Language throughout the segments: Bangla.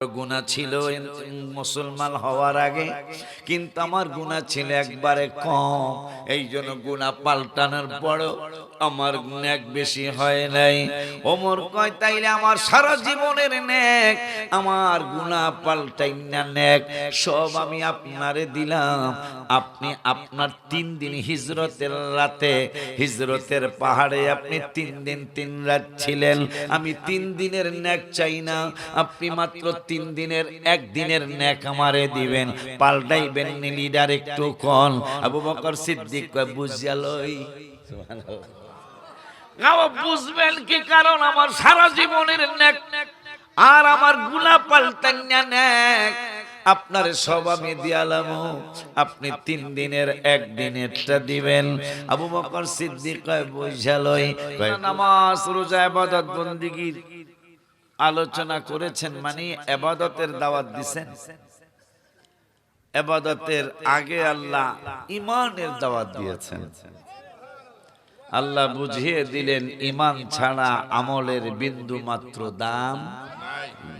গুনাহ ছিল মুসলমান হওয়ার আগে, কিন্তু আমার গুনাহ ছিল একবারে কম। এই জন্য গুনাহ পাল্টানোর পরও আমার নেক বেশি হয় নাই। ওমর কয় তাইলে আমার সারা জীবনের নেক, আমার গুনাহ পাল্টাই না নেক, সব আমি আপনারে দিলাম। আপনি আপনার 3 দিন হিজরতের রাতে, হিজরতের পাহাড়ে আপনি 3 দিন 3 রাত ছিলেন। আমি 3 দিনের নেক চাই না, আপনি মাত্র 3 দিনের 1 দিনের নেক আমারে দিবেন। পাল্টাইবেন নি লিডার একটু কোন? আবু বকর সিদ্দিক কয় বুঝিয়া লই। সুবহানাল্লাহ। গাও বুঝবেন কি কারণ আমার সারা জীবনের নেক আর আমার গুনাহ পাল্টান না নেক আপনারে সব আমি দিয়ালাম, আপনি 3 দিনের 1 দিনেরটা দিবেন। আবু বকর সিদ্দিক কয় বুঝিয়া লই। নামাজ রোজা ইবাদত বন্দেগীর আলোচনা করেছেন, মানে ইবাদতের দাওয়াত দিবেন। ইবাদতের আগে আল্লাহ ঈমানের দাওয়াত দিয়েছেন। আল্লাহ বুঝিয়ে দিলেন ঈমান ছাড়া আমলের বিন্দু মাত্র দাম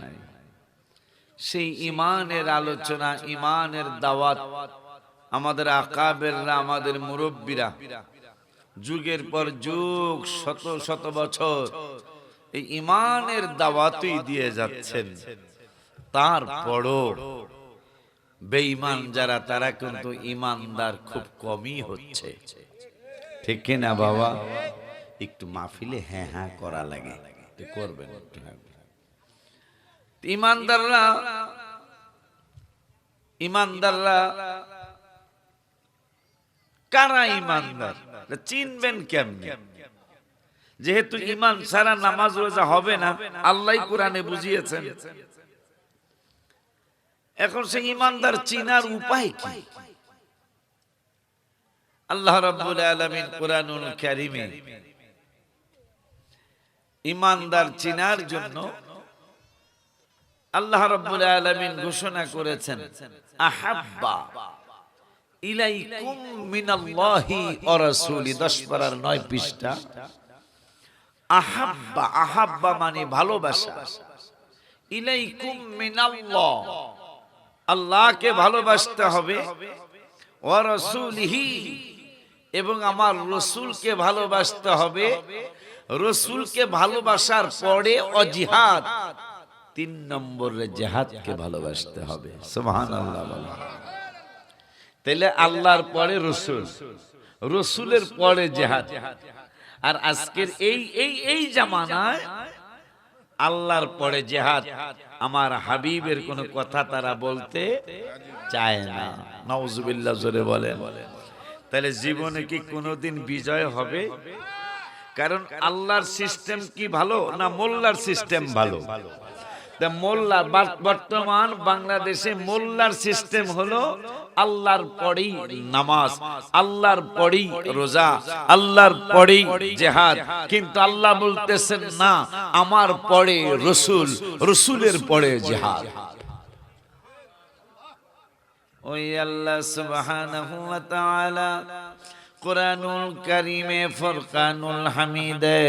নাই। সেই ঈমানের আলোচনা, ঈমানের দাওয়াত আমাদের আকাবেররা, আমাদের মুরব্বীরা যুগের পর যুগ, শত শত বছর এই ঈমানের দাওয়াতই দিয়ে যাচ্ছেন। তারপরও বেঈমান যারা, তারা কিন্তু ঈমানদার খুব কমই হচ্ছে। ঠিক কিনা বাবা? একটু মাহফিলে হ্যাঁ হ্যাঁ করা লাগে, করবেন একটু। ঈমানদাররা কারা ঈমানদার চিনবেন কেমনে? যেহেতু ঈমান ছাড়া নামাজ রোজা হবে না, আল্লাহই কোরআনে বুঝিয়েছেন। এখন সেই ঈমানদার চিনার উপায় কি? আল্লাহ রাব্বুল আলামিন কোরআনুল কারীমে ঈমানদার চিনার জন্য আল্লাহ রাব্বুল আলামিন ঘোষণা করেছেন আহাব্বা ইলাইকুম মিনাল্লাহি ওয়া রাসূলি, 10 পারার 9 পৃষ্ঠা। আহাব্বা, আহাব্বা মানে ভালোবাসা। ইলাইকুম মিনাল্লাহ, আল্লাহকে ভালোবাসতে হবে। ওয়া রাসূলিহি, এবং আমার রাসূলকে ভালোবাসতে হবে। রাসূলকে ভালোবাসার পরে জিহাদ, 3 নম্বরে জিহাদকে ভালোবাসতে হবে। সুবহানাল্লাহ বলেন। তাহলে আল্লাহর পরে রাসূল, রাসূলের পরে জিহাদ। আর আজকের এই জামানায় আল্লাহর পরে জিহাদ, আমার হাবিবের কোনো কথা তারা বলতে চায় না। নাউজুবিল্লাহ, জোরে বলেন। তাহলে জীবনে কি কোনোদিন বিজয় হবে? কারণ আল্লাহর সিস্টেম কি ভালো না মোল্লার সিস্টেম ভালো? মোল্লা, বর্তমান বাংলাদেশে মোল্লার সিস্টেম হলো আল্লাহর পরেই নামাজ, আল্লাহর পরেই রোজা, আল্লাহর পরেই জিহাদ। কিন্তু আল্লাহ বলতেছেন না, আমার পরে রাসূল, রাসূলের পরে জিহাদ। ওই আল্লাহ সুবহানাহু ওয়া তাআলা কুরআনুল কারীমে ফুরকানুল হামিদে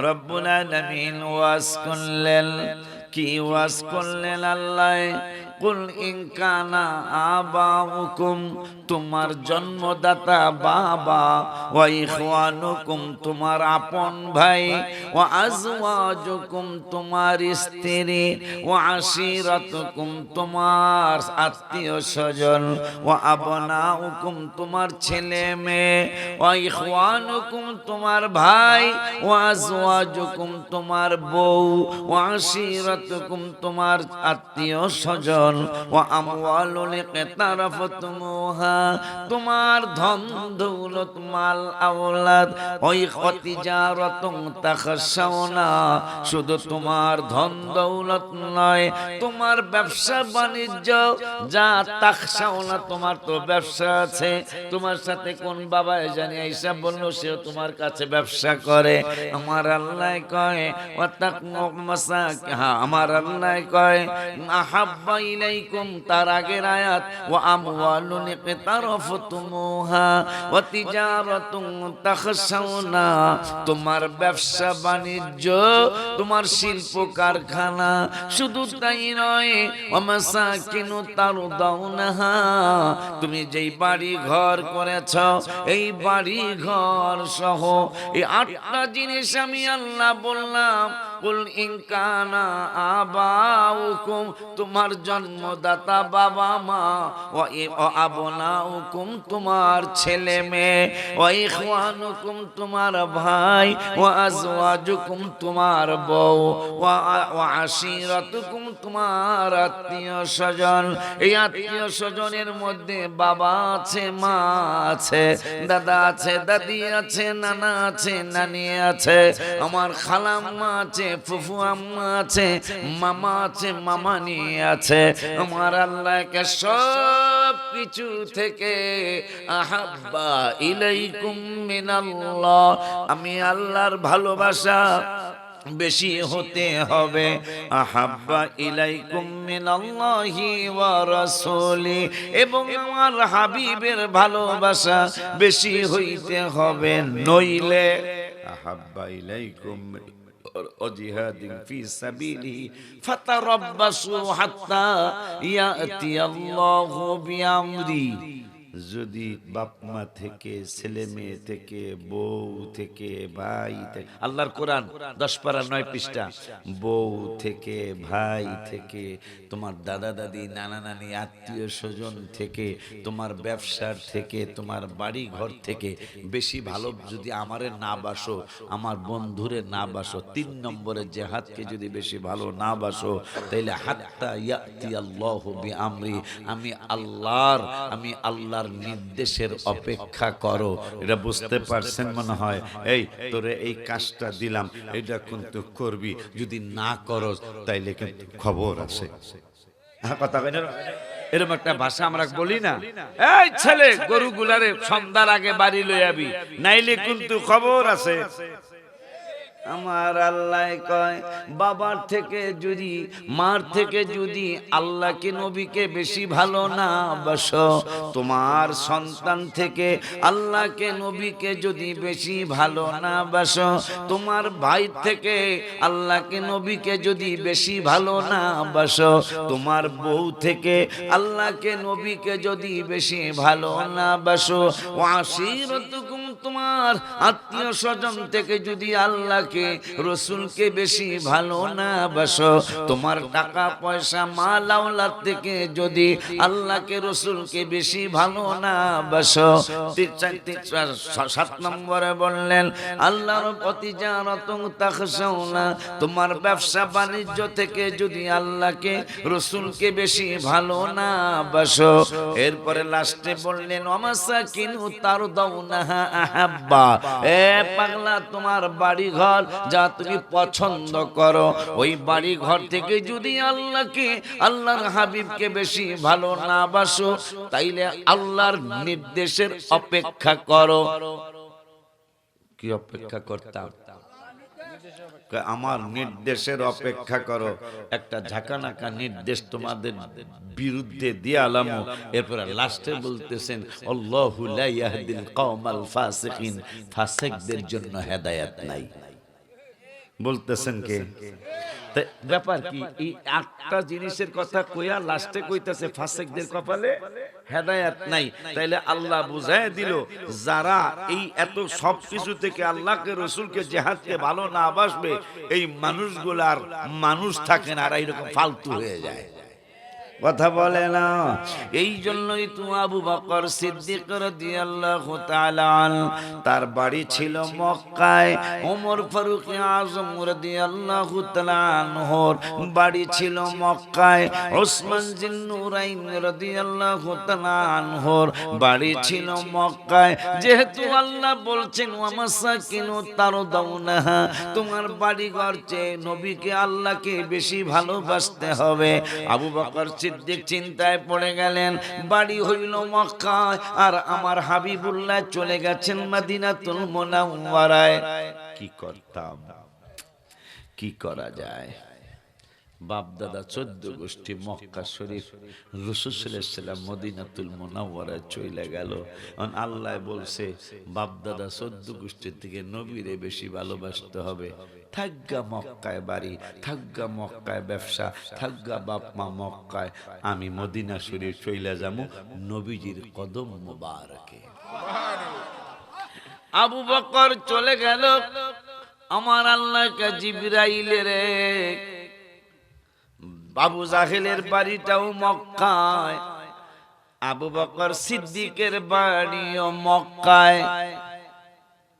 রব্বুল আলামিন ওয়াজ করলেন। কি ওয়াজ করলেন আল্লাহ? কুল ইন কানা আবাউকুম, তোমার জন্মদাতা বাবা, ওয়া ইখওয়ানুকুম, তোমার আপন ভাই, ওয়া আজওয়াজুকুম, তোমার স্ত্রী, ওয়া আশিরাতুকুম, তোমার আত্মীয় স্বজন, ওয়া আবনাউকুম, তোমার ছেলে মেয়ে, ওয়া ইখওয়ানুকুম, তোমার ভাই, ওয়া আজওয়াজুকুম, তোমার বউ, ওয়া আশিরাতুকুম, তোমার আত্মীয় স্বজন, ওয়া আমওয়ালুন ইকতারাফতুমুহা, তোমার ধন দৌলত মাল আওলাদ, ওই তিজারাতুন তাখশাওনা, শুধু তোমার ধন দৌলত নয়, তোমার ব্যবসা বাণিজ্য যা তাখশাওনা, তোমার তো ব্যবসা আছে। তোমার সাথে কোন বাবা জানি আয়েশা বলল সে তোমার কাছে ব্যবসা করে। আমার আল্লাহ কয় ওয়া তাকমু মাসাকিহা, আমার আল্লাহ কয় আহাব্বা ইলাইকুম, তার আগের আয়াত ওয়া আমওয়ালুন ইকতারাফতুমুহা ওয়া তিজারাতুন তাখশাউনা, তোমার ব্যবসা বাণিজ্য, তোমার শিল্প কারখানা, শুধু তাই নয় ওয়া মাসাকিনু তারদাউনাহা, তুমি যেই বাড়ি ঘর করেছ এই বাড়ি ঘর সহ এই 8টা জিনিস আমি আল্লাহ বললাম। কুল ইন কানা আবাউকুম, তোমার জন্মদাতা বাবা মা, ওয়া আবনাউকুম, তোমার ছেলে মেয়ে, ওয়া ইখওয়ানুকুম, তোমার ভাই, ওয়া আজওয়াজুকুম, তোমার বউ, ওয়া আশিরাতুকুম, তোমার আত্মীয় স্বজন। এই আত্মীয় স্বজনের মধ্যে বাবা আছে, মা আছে, দাদা আছে, দাদি আছে, নানা আছে, নানি আছে, আমার খালাম্মা আছে, ফুফু আম্মা আছে, মামা আছে, মামানি আছে। আমার আল্লাহকে সব কিছু থেকে আহাব্বা ইলাইকুম মিনাল্লাহ, আমি আল্লাহর ভালোবাসা বেশি হতে হবে। আহাব্বা ইলাইকুম মিনাল্লাহি ওয়া রাসূলি, এবং আমার হাবিবের ভালোবাসা বেশি হইতে হবে, নইলে আহাব্বা ইলাইকুম জিহাদিন ফি সাবিলিহি ফাতারাব্বাসু হাত্তা ইয়াতিয়াল্লাহু বিআমরি। যদি বাপ মা থেকে, ছেলে মেয়ে থেকে, বউ থেকে, ভাই থেকে, আল্লাহর কোরআন 10 পারা 9 পৃষ্ঠা, বউ থেকে, ভাই থেকে, তোমার দাদা দাদি, নানা নানি, আত্মীয় স্বজন থেকে, তোমার ব্যবসার থেকে, তোমার বাড়ি ঘর থেকে বেশি ভালো যদি আমারে না বাসো, আমার বন্ধুরে না বাসো, 3 নম্বরে জেহাদকে যদি বেশি ভালো না বাসো, তাইলে হাত্তা ইয়াতিয়াল্লাহু বিআমরি, আমি আল্লাহর নির্দেশের অপেক্ষা করো। এটা বুঝতে পারছেন মনে হয়? এই তোরে এই কাজটা দিলাম, এটা কিন্তু করবি, যদি না করো তাইলে কিন্তু খবর আছে। কথা বলেন, এরকম একটা ভাষা আমরা বলি না, এই ছেলে গরুগুলারে সন্ধ্যার আগে বাড়ি লই আবি, নাইলে কিন্তু খবর আছে। আমার আল্লাহ কয়, বাবার থেকে যদি, মার থেকে যদি আল্লাহকে নবীকে বেশি ভালো না বাসো, তোমার সন্তান থেকে আল্লাহকে নবীকে যদি বেশি ভালো না বাসো, তোমার ভাই থেকে আল্লাহকে নবীকে যদি বেশি ভালো না বাসো, তোমার বউ থেকে আল্লাহকে নবীকে যদি বেশি ভালো না বাসো, ওয়াশিরাতুকুম, তোমার আত্মীয় স্বজন থেকে যদি আল্লাহকে রসুলকে বেশি ভালো না বাসো, তোমার টাকা পয়সা মাল আওলাদ থেকে যদি আল্লাহকে রসুলকে বেশি ভালো না বাসো। 7 নম্বরে বললেন আল্লাহর প্রতি জানাতুন তাখশাউনা, তোমার ব্যবসা বাণিজ্য থেকে যদি আল্লাহকে রসুলকে বেশি ভালো না বাসো। এরপরে লাস্টে বললেন ওয়ামাসাকিনু তারদাউনাহা আহাব্বা, এ পাগলা, তোমার বাড়ি ঘর যা তুমি পছন্দ করো, ওই বাড়ি ঘর থেকে যদি আল্লাহকে, আল্লাহর হাবিবকে বেশি ভালো না বাসো, তাইলে আল্লাহর নির্দেশের অপেক্ষা করো। কি অপেক্ষা করতাম? আমার নির্দেশের অপেক্ষা করো। একটা ঝাঁকানাকা নির্দেশ তোমাদের বিরুদ্ধে দিয়ে আলাম। এরপরে লাস্টে বলতেছেন আল্লাহু লা ইয়াহদিল কওমাল ফাসিকিন, ফাসিকদের জন্য হেদায়েত নাই। বলতেছেন কে? ব্যাপার কি? এই 8টা জিনিসের কথা কইয়া লাস্টে কইতাছে ফাসিকদের কপালে হেদায়েত নাই। তাইলে আল্লাহ বুঝায় দিল, যারা এই এত সব কিছু থেকে আল্লাহকে রসুলকে জিহাদকে ভালো না বাসবে, এই মানুষগুলার মানুষ থাকে না, আর এইরকম ফালতু হয়ে যায়। কথা বলে না। এই জন্যই তো আবু বকর সিদ্দিক রাদিয়াল্লাহু তাআলা আনহু, তার বাড়ি ছিল মক্কায়। ওমর ফারুক আযম রাদিয়াল্লাহু তাআলা আনহুর বাড়ি ছিল মক্কায়। ওসমান জিন্নুরাইন রাদিয়াল্লাহু তাআলা আনহুর বাড়ি ছিল মক্কায়। যেহেতু আল্লাহ বলছেন ওয়ামাসাকিনু তারদাউনাহা, তোমার বাড়ি ঘর চেয়ে নবীকে, আল্লাহকে বেশি ভালোবাসতে হবে। আবু বকর সিদ্দিক চিন্তায় পড়ে গেলেন, বাড়ি হইল মক্কায় আর আমার হাবিবুল্লাহ চলে গেছেন মদিনাতুল মুনাওয়ারায়। কি করতাম, কি করা যায়? বাপ দাদা 14 গোষ্ঠী মক্কা শরীফ, রাসূল সাল্লাল্লাহু আলাইহি ওয়াসাল্লাম মদিনাতুল মুনাওয়ারায় চলে গেল। আল্লাহ বলছে বাপ দাদা 14 গোষ্ঠীর থেকে নবীরে বেশি ভালোবাসতে হবে। থাকগা মক্কায় বাড়ি, থাকগা মক্কায় ব্যবসা, থাকগা বাপ মা মক্কায়, আমি মদিনা শরীফ চলে যাবো নবীজির কদম মোবারকে। আবু বকর চলে গেল। আমার আল্লাহকে জিবরাইলের আবু জাহেলের বাড়িটাও মক্কায়, আবু বকর সিদ্দিকের বাড়িও মক্কায়।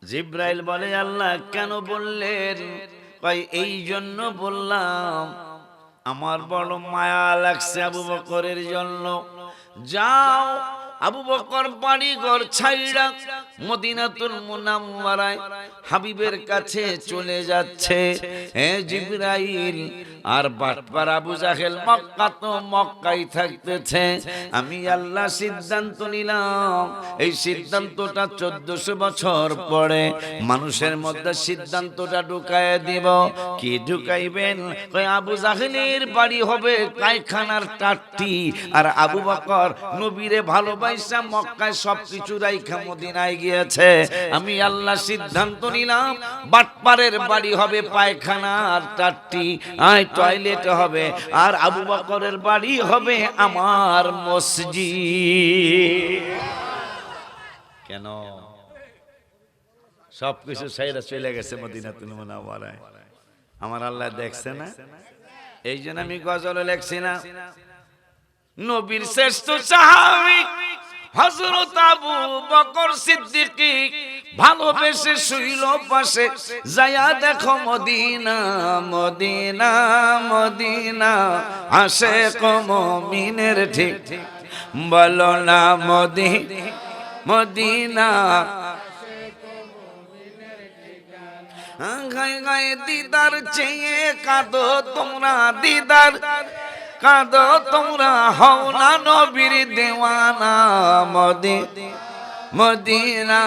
জিবরাইল বলে আল্লাহ কেন বললেন? কই এই জন্য বললাম, আমার বড় মায়া লাগছে আবু বকরের জন্য। যাও, আবু বকর বাড়ি ঘর ছাইড়া মদিনাতুল মুনাওয়ারায় হাবিবের কাছে চলে যাচ্ছে। হে জিবরাইল, আর বাটপার আবু জাহেল মক্কা তো মক্কায় থাকতেছে। আমি আল্লাহ সিদ্ধান্ত নিলাম, এই সিদ্ধান্তটা 1400 বছর পরে মানুষের মধ্যে সিদ্ধান্তটা ঢুকায় দিব। কি ঢুকাইবেন? কই আবু জাহেলের বাড়ি হবে কায়খানার টাট্টি, আর আবু বকর নবীরে ভালোবাসা মক্কায় সবকিছু রাইখা মদিনায় গিয়েছে। আমি আল্লাহ সিদ্ধান্ত নিলাম বাটপারের বাড়ি হবে পায়খানার টাট্টি, টয়লেট হবে, আর আবু বকরের বাড়ি হবে আমার মসজিদ। কেন? সবকিছু সাইরা চলে গেছে মদিনাতুল মুনাওয়ারায়। আমার আল্লাহ দেখছে না? এই জন্য আমি গজল লেখছি না, নবীর শ্রেষ্ঠ সাহাবী হযরত আবু বকর সিদ্দিক ভালোবেসে শুইল পাশে, যায়া দেখো মদিনা মদিনা মদিনা, আশিক মুমিনের ঠিক বলো না মদিনা। গায়ে গায়ে দিদার চেয়ে কাঁদো তোমরা, দিদার কাঁদো তোমরা, হও না নবীর দেওয়ানা মদিনা,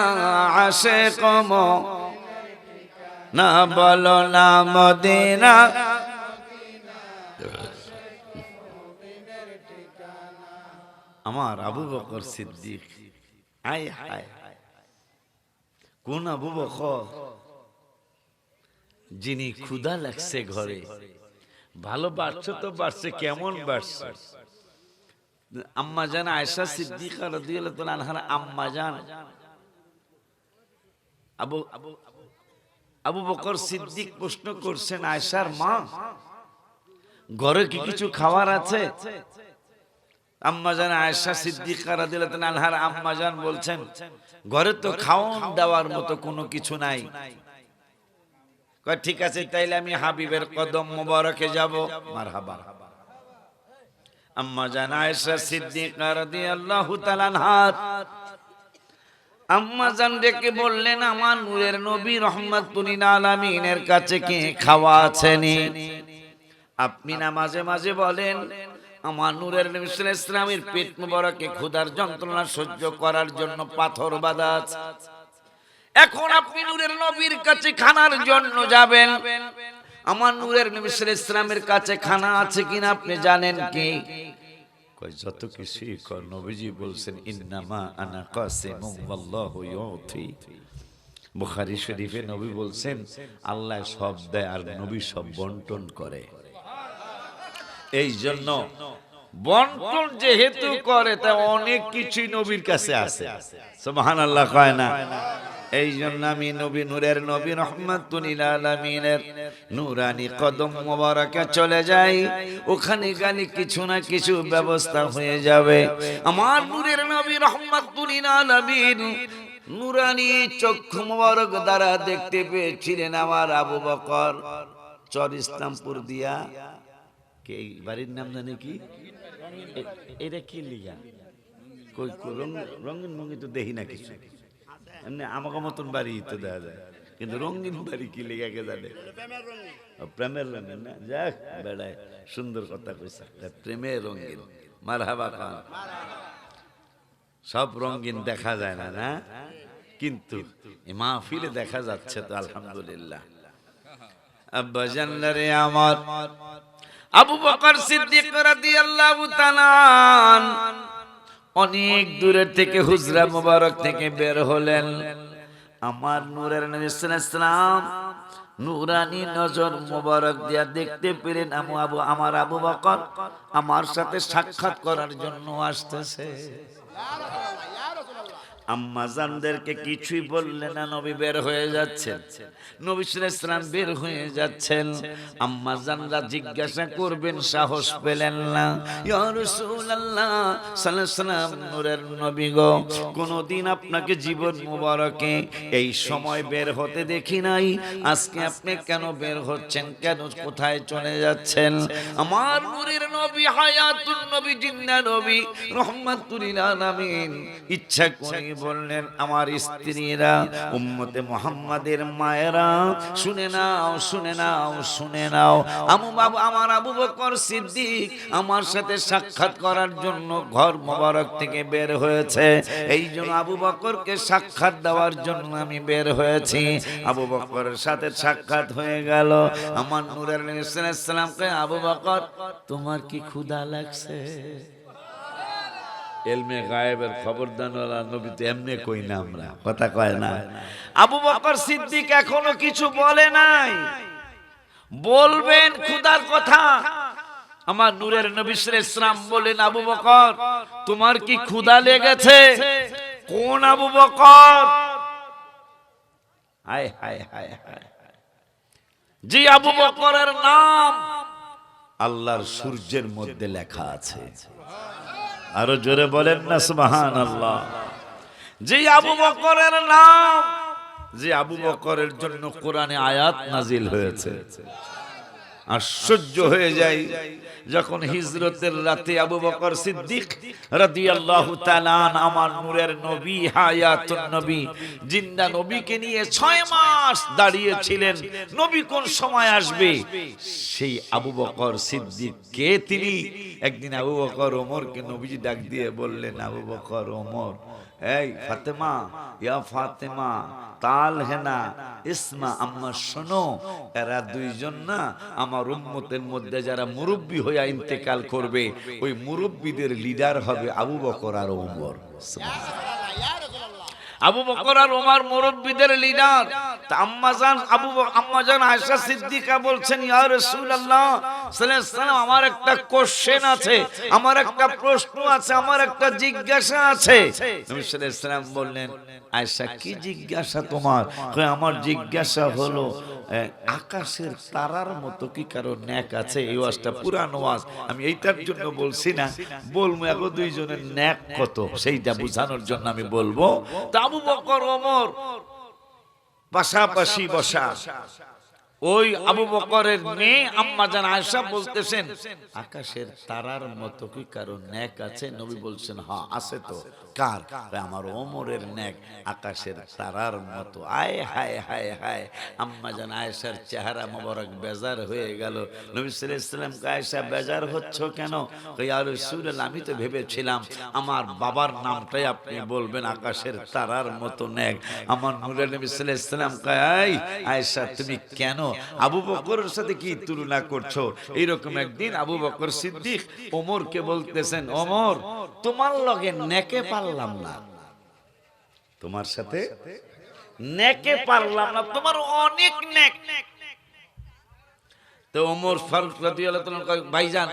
আশিক না বলো না মদিনা। আমার আবু বকর সিদ্দিক, আয় হায়, কোন আবু বকর? যিনি ক্ষুধা লাগছে ঘরে, ভালো বাড়ছে তো বাড়ছে, কেমন বাড়ছে? আম্মা জান আয়েশা সিদ্দিকা রাদিয়াল্লাহু তাআলা আনহার আম্মা জান আবু বকর সিদ্দিক প্রশ্ন করছেন, আয়েশার মা, ঘরে কি কিছু খাবার আছে? আম্মা জান আয়েশা সিদ্দিকা রাদিয়াল্লাহু তাআলা আনহার আম্মা জান বলছেন, ঘরে তো খাওন দেওয়ার মতো কোনো কিছু নাই। কয় ঠিক আছে, তাইলে আমি হাবিবের কদম মোবারকে যাব। মারহাবা। আম্মা জান আয়েশা সিদ্দিকা রাদিয়াল্লাহু তাআলা আনহার আম্মা জান ডেকে বললেন, আমার নূরের নবী রাহমাতুল লিল আলামিনের কাছে কি খাওয়া আছেনি? আপনি না মাঝে মাঝে বলেন আমার নূরের নবী সাল্লাল্লাহু আলাইহি ওয়াসাল্লামের পেট মোবারকে ক্ষুধার যন্ত্রণা সহ্য করার জন্য পাথর বাঁধা আছে। এখন আপনি নূরের নবীর কাছে খানার জন্য যাবেন, আমার নূরের নবী সাল্লাল্লাহু আলাইহি ওয়াসাল্লামের কাছে খানা আছে কিনা আপনি জানেন কি? কই যত কিছুই কর, নবীজি বলছেন ইন্নামা আনা কাসিমুম ওয়াল্লাহু ইউতি। বুখারী শরীফে নবী বলছেন আল্লাহ সব দেয় আর নবী সব বন্টন করে। এই জন্য বন্টন যেহেতু করে তা অনেক কিছুই নবীর কাছে আছে। সুবহানাল্লাহ কয় না? এই জন্য আমি নবী নূরের নবী রাহমাতুল লিল আলামিনের নূরানি কদম মোবারকে চলে যাই, ওখানে গেলে কিছু না কিছু ব্যবস্থা হয়ে যাবে। আমার নূরের নবী রাহমাতুল লিল আলামিন নূরানি চক্ষু মোবারক দ্বারা দেখতে পেয়েছিলেন আমার আবু বকর চর ইসলামপুর দিয়া, কে বাড়ির নাম জানে কি? এটা কি লিগা? কই রঙিন মঙ্গি তো দেখি না কিছু, এমনি আমাকে মতন বাড়ি তো দেখা যায়, কিন্তু রঙিন বাড়ি কি লিগা কে জানে? প্রেমের রঙিন না? যাক বেড়ায়, সুন্দর কথা কইছে, প্রেমের রঙিন। মারহাবা খান। সব রঙিন দেখা যায় না, না? কিন্তু মাহফিলে দেখা যাচ্ছে তো আলহামদুলিল্লাহ। আব্বা জানলে রে আমার, আবু বকর সিদ্দিক রাদিয়াল্লাহু তাআলা অনেক দূরের থেকে হুজরা মুবারক থেকে বের হলেন। আমার নূরের নবী সাল্লাল্লাহু আলাইহি সাল্লাম নূরানি নজর মুবারক দিয়া দেখতে পেলেন আমার আবু বকর আমার সাথে সাক্ষাৎ করার জন্য আসতেছে। আম্মা জানদেরকে কিছুই বললেন না, নবী বের হয়ে যাচ্ছেন। নবী সাল্লাল্লাহু আলাইহি সাল্লাম বের হয়ে যাচ্ছেন। আম্মা জানরা জিজ্ঞাসা করবেন, সাহস পেলেন না। ইয়া রাসূলুল্লাহ সাল্লাল্লাহু আলাইহি সাল্লাম, নূরের নবী গো, কোনদিন আপনাকে জীবন মুবারকে এই সময় বের হতে দেখি নাই, আজকে আপনি কেন বের হচ্ছেন, কেন কোথায় চলে যাচ্ছেন? আমার নূরের নবী, হায়াতুন নবী, জিন্দা নবী, রহমাতুল লিল আলামিন ইচ্ছা করে বললেন, আমার স্ত্রীরা, উম্মতে মুহাম্মাদের মায়েরা, শুনে নাও, শুনে নাও, শুনে নাও। আমার আবু বকর সিদ্দিক আমার সাথে সাক্ষাৎ করার জন্য ঘর মোবারক থেকে বের হয়েছে। এই জন্য আবু বকরকে সাক্ষাৎ দেওয়ার জন্য আমি বের হয়েছি। আবু বকরের সাথে সাক্ষাৎ হয়ে গেল। আমার নূরের নবী সাল্লাল্লাহু আলাইহি সাল্লামকে, আবু বকর তোমার কি ক্ষুধা লাগছে? এলমে গায়েবের খবরদানওয়ালা নবী তো এমনি কই না, আমরা কথা কয় না। আবু বকর সিদ্দিক এখনো কিছু বলে নাই, বলবেন ক্ষুধার কথা। আমার নূরের নবী সাল্লাল্লাহু আলাইহি সাল্লাম বলেন, আবু বকর তোমার কি ক্ষুধা লেগেছে? কোন আবু বকর? হায় হায় হায় হায়, যে আবু বকরের নাম আল্লাহর সূর্যের মধ্যে লেখা আছে। আরো জোরে বলেন না সুবহানাল্লাহ। যে আবু বকরের নাম, যে আবু বকরের জন্য কোরআনে আয়াত নাজিল হয়েছে। আশ্চর্য হয়ে যায় যখন হিজরতের রাতে আবু বকর সিদ্দিক রাদিয়াল্লাহু তাআলা আমার নূরের নবী, হায়াতুন নবী, জিন্দা নবীকে নিয়ে 6 মাস দাঁড়িয়েছিলেন, নবী কোন সময় আসবে। সেই আবু বকর সিদ্দিক কে তিনি? একদিন আবু বকর ওমরকে নবীজি ডাক দিয়ে বললেন, আবু বকর, ওমর, এই ফাতেমা, ইয়া ফাতেমা, তাল হেনা ইসমা, আম্মা শোনো, এরা দুইজন না আমার উম্মতের মধ্যে যারা মুরব্বী হইয়া ইন্তেকাল করবে, ওই মুরব্বীদের লিডার হবে আবু বকর আর ওমর। আবু বকর আর ওমর মুরব্বীদের লিডার। আম্মাজান আয়েশা সিদ্দিকা বলছেন, ইয়া রাসূলুল্লাহ সাল্লাল্লাহু আলাইহি ওয়াসাল্লাম, আমার একটা কোশ্চেন আছে, আমার একটা প্রশ্ন আছে, আমার একটা জিজ্ঞাসা আছে। নবী সাল্লাল্লাহু আলাইহি ওয়াসাল্লাম বললেন, আয়েশা কি জিজ্ঞাসা তোমার? আমার জিজ্ঞাসা হলো, আকাশের তারার মতো কি কারো নেক আছে? এই ওয়াজটা পুরানো ওয়াজ, আমি এইটার জন্য বলছি না, বলবো এখন দুইজনের নেক কত সেইটা বোঝানোর জন্য আমি বলবো। তা আবু বকর ওমর পাশাপাশি বসা, ওই আবু বকরের মেয়ে আম্মাজান আয়েশা বলতেছেন, আকাশের তারার মতো কি কারো নেক আছে? নবী বলছেন, হ্যাঁ আছে তো। কার? আমার ওমরের নেক আকাশের তারার মতো। আয় হায় হায় হায়, আম্মাজান আয়েশার চেহারা মোবারক বেজার হয়ে গেল। নবী সাল্লাল্লাহু আলাইহি ওয়াসাল্লাম, আয়েশা বেজার হচ্ছ কেন? ইয়া রাসূলুল্লাহ, আমি তো ভেবেছিলাম আমার বাবার নামটাই আপনি বলবেন, আকাশের তারার মতো নেক। আমার নূরের নবী সাল্লাল্লাহু আলাইহি ওয়াসাল্লাম কয়, আয়েশা তুমি কেন আবু বকরের সাথে কি তুলনা করছো? এইরকম একদিন আবু বকর সিদ্দিক ওমরকে বলতেছেন, ওমর তোমার লগে নেকে পারলাম না, তোমার সাথে নেকে পারলাম না, তোমার অনেক নেক। তো ওমর ফারুক রাদিয়াল্লাহু তাআলা কয়, ভাইজান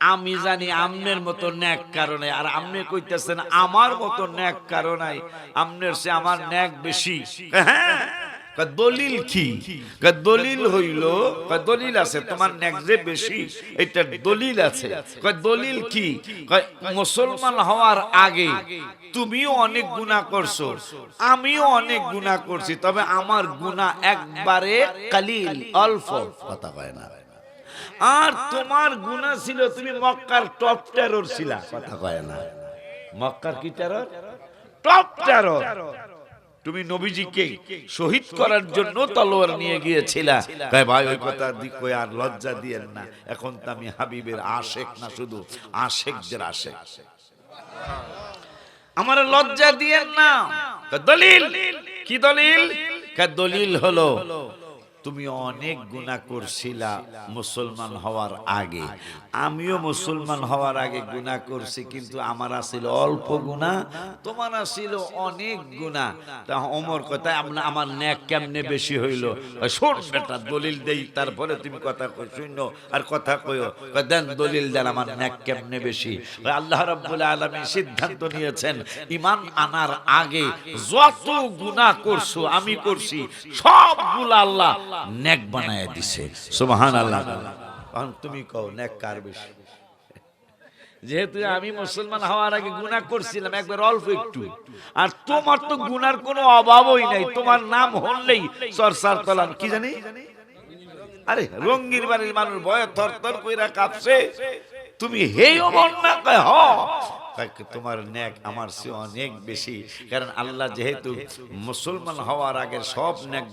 আমি জানি আমনের মতো নেক কারণে, আর আমনে কইতেছেন আমার মতো নেক কারণে, আমনের সে আমার নেক বেশি। হ্যাঁ, দলিল কি? দলিল হইল, দলিল আছে তোমার নেক যে বেশি, এটা দলিল আছে। দলিল কি? মুসলমান হওয়ার আগে তুমিও অনেক গুনাহ করছো, আমিও অনেক গুনাহ করছি, তবে আমার গুনাহ একবারে কালিল, অল্প। কথা কয় না। আর তোমার গুনাহ ছিল তুমি মক্কার টপ টেরর ছিলা। কথা কয় না। মক্কার কি টেরর? Top terror. তুমি নবীজিকে শহীদ করার জন্য তলোয়ার নিয়ে গিয়েছিলা। ভাই ভাই ওই কথা দিকো আর লজ্জা দিয়েন না, এখন তো আমি হাবিবের আশেক না, শুধু আশেকদের আশেক। আমার লজ্জা দিয়েন না। দলিল কি? দলিল দলিল হলো তুমি অনেক গুনাহ করছিলা মুসলমান হওয়ার আগে, আমিও মুসলমান হওয়ার আগে গুনাহ করছি, কিন্তু আমার আছিল অল্প গুনাহ, তোমার আছিল অনেক গুনাহ। তা ওমর কথা আমার নেক কেমনে বেশি হইল? শোন বেটা, দলিল দেই, তারপরে তুমি কথা কই শুনো, আর কথা কইও। দেন দলিল দেন, আমার নেক কেমনে বেশি। আল্লাহ রাব্বুল আলামিন সিদ্ধান্ত নিয়েছেন, ঈমান আনার আগে যত গুনাহ করছো আমি করছি সবগুলো আল্লাহ নেক বানায় দিছে। সুবহানাল্লাহ। এখন তুমি কও নেক কার বেশি? যেহেতু আমি মুসলমান হওয়ার আগে গুনাহ করছিলাম একবার অল্প একটু, আর তোমার তো গুনার কোনো অভাবই নাই, তোমার নাম হলেই চর্চার তলান কি জানি, আরে রঙ্গির বাড়ির মানুষ ভয়ে থরথর কইরা কাঁপছে, তুমি হেই ওমর না কয় হ, তোমার নেক আমার চেয়ে অনেক বেশি। কারণ আল্লাহ যেহেতু মুসলমান হওয়ার আগে সব নেক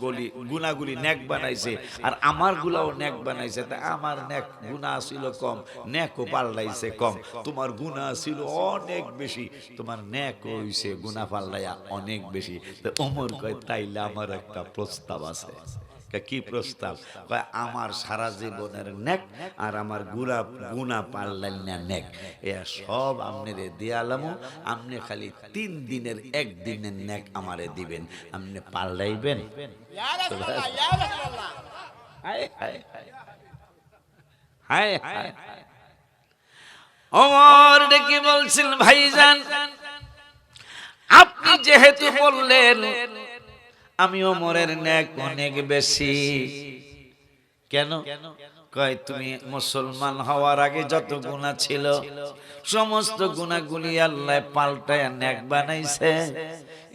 গুনাহগুলি নেক বানাইছে, আর আমার গুলাও নেক বানাইছে, তা আমার নেক গুনাহ ছিল কম, নেকও পাল্টাইছে কম। তোমার গুনাহ ছিল অনেক বেশি, তোমার নেক হইছে গুনাহ পাল্টাইয়া অনেক বেশি। তো ওমর কয় তাইলে আমার একটা প্রস্তাব আছে। কি প্রস্তাব? আমার সারা জীবনের নেক আর আমার গুনাহ পাল্টাইনা নেক, এ সব আমনেরে দিয়ালাম, আমনে খালি 3 দিনের 1 দিনের নেক আমারে দিবেন, আমনে পাল্টাইবেন। ইয়া রাসূলুল্লাহ, ইয়া রাসূলুল্লাহ। হায় হায় হায় হায়। ওমর ডেকে বলছেন, ভাইজান আপনি যেহেতু বললেন আমি ওমরের নেক অনেক বেশি, কেন? কয় তুমি মুসলমান হওয়ার আগে যত গুনাহ ছিল সমস্ত গুনাহগুলি আল্লাহ পাল্টায়া নেক বানাইছে,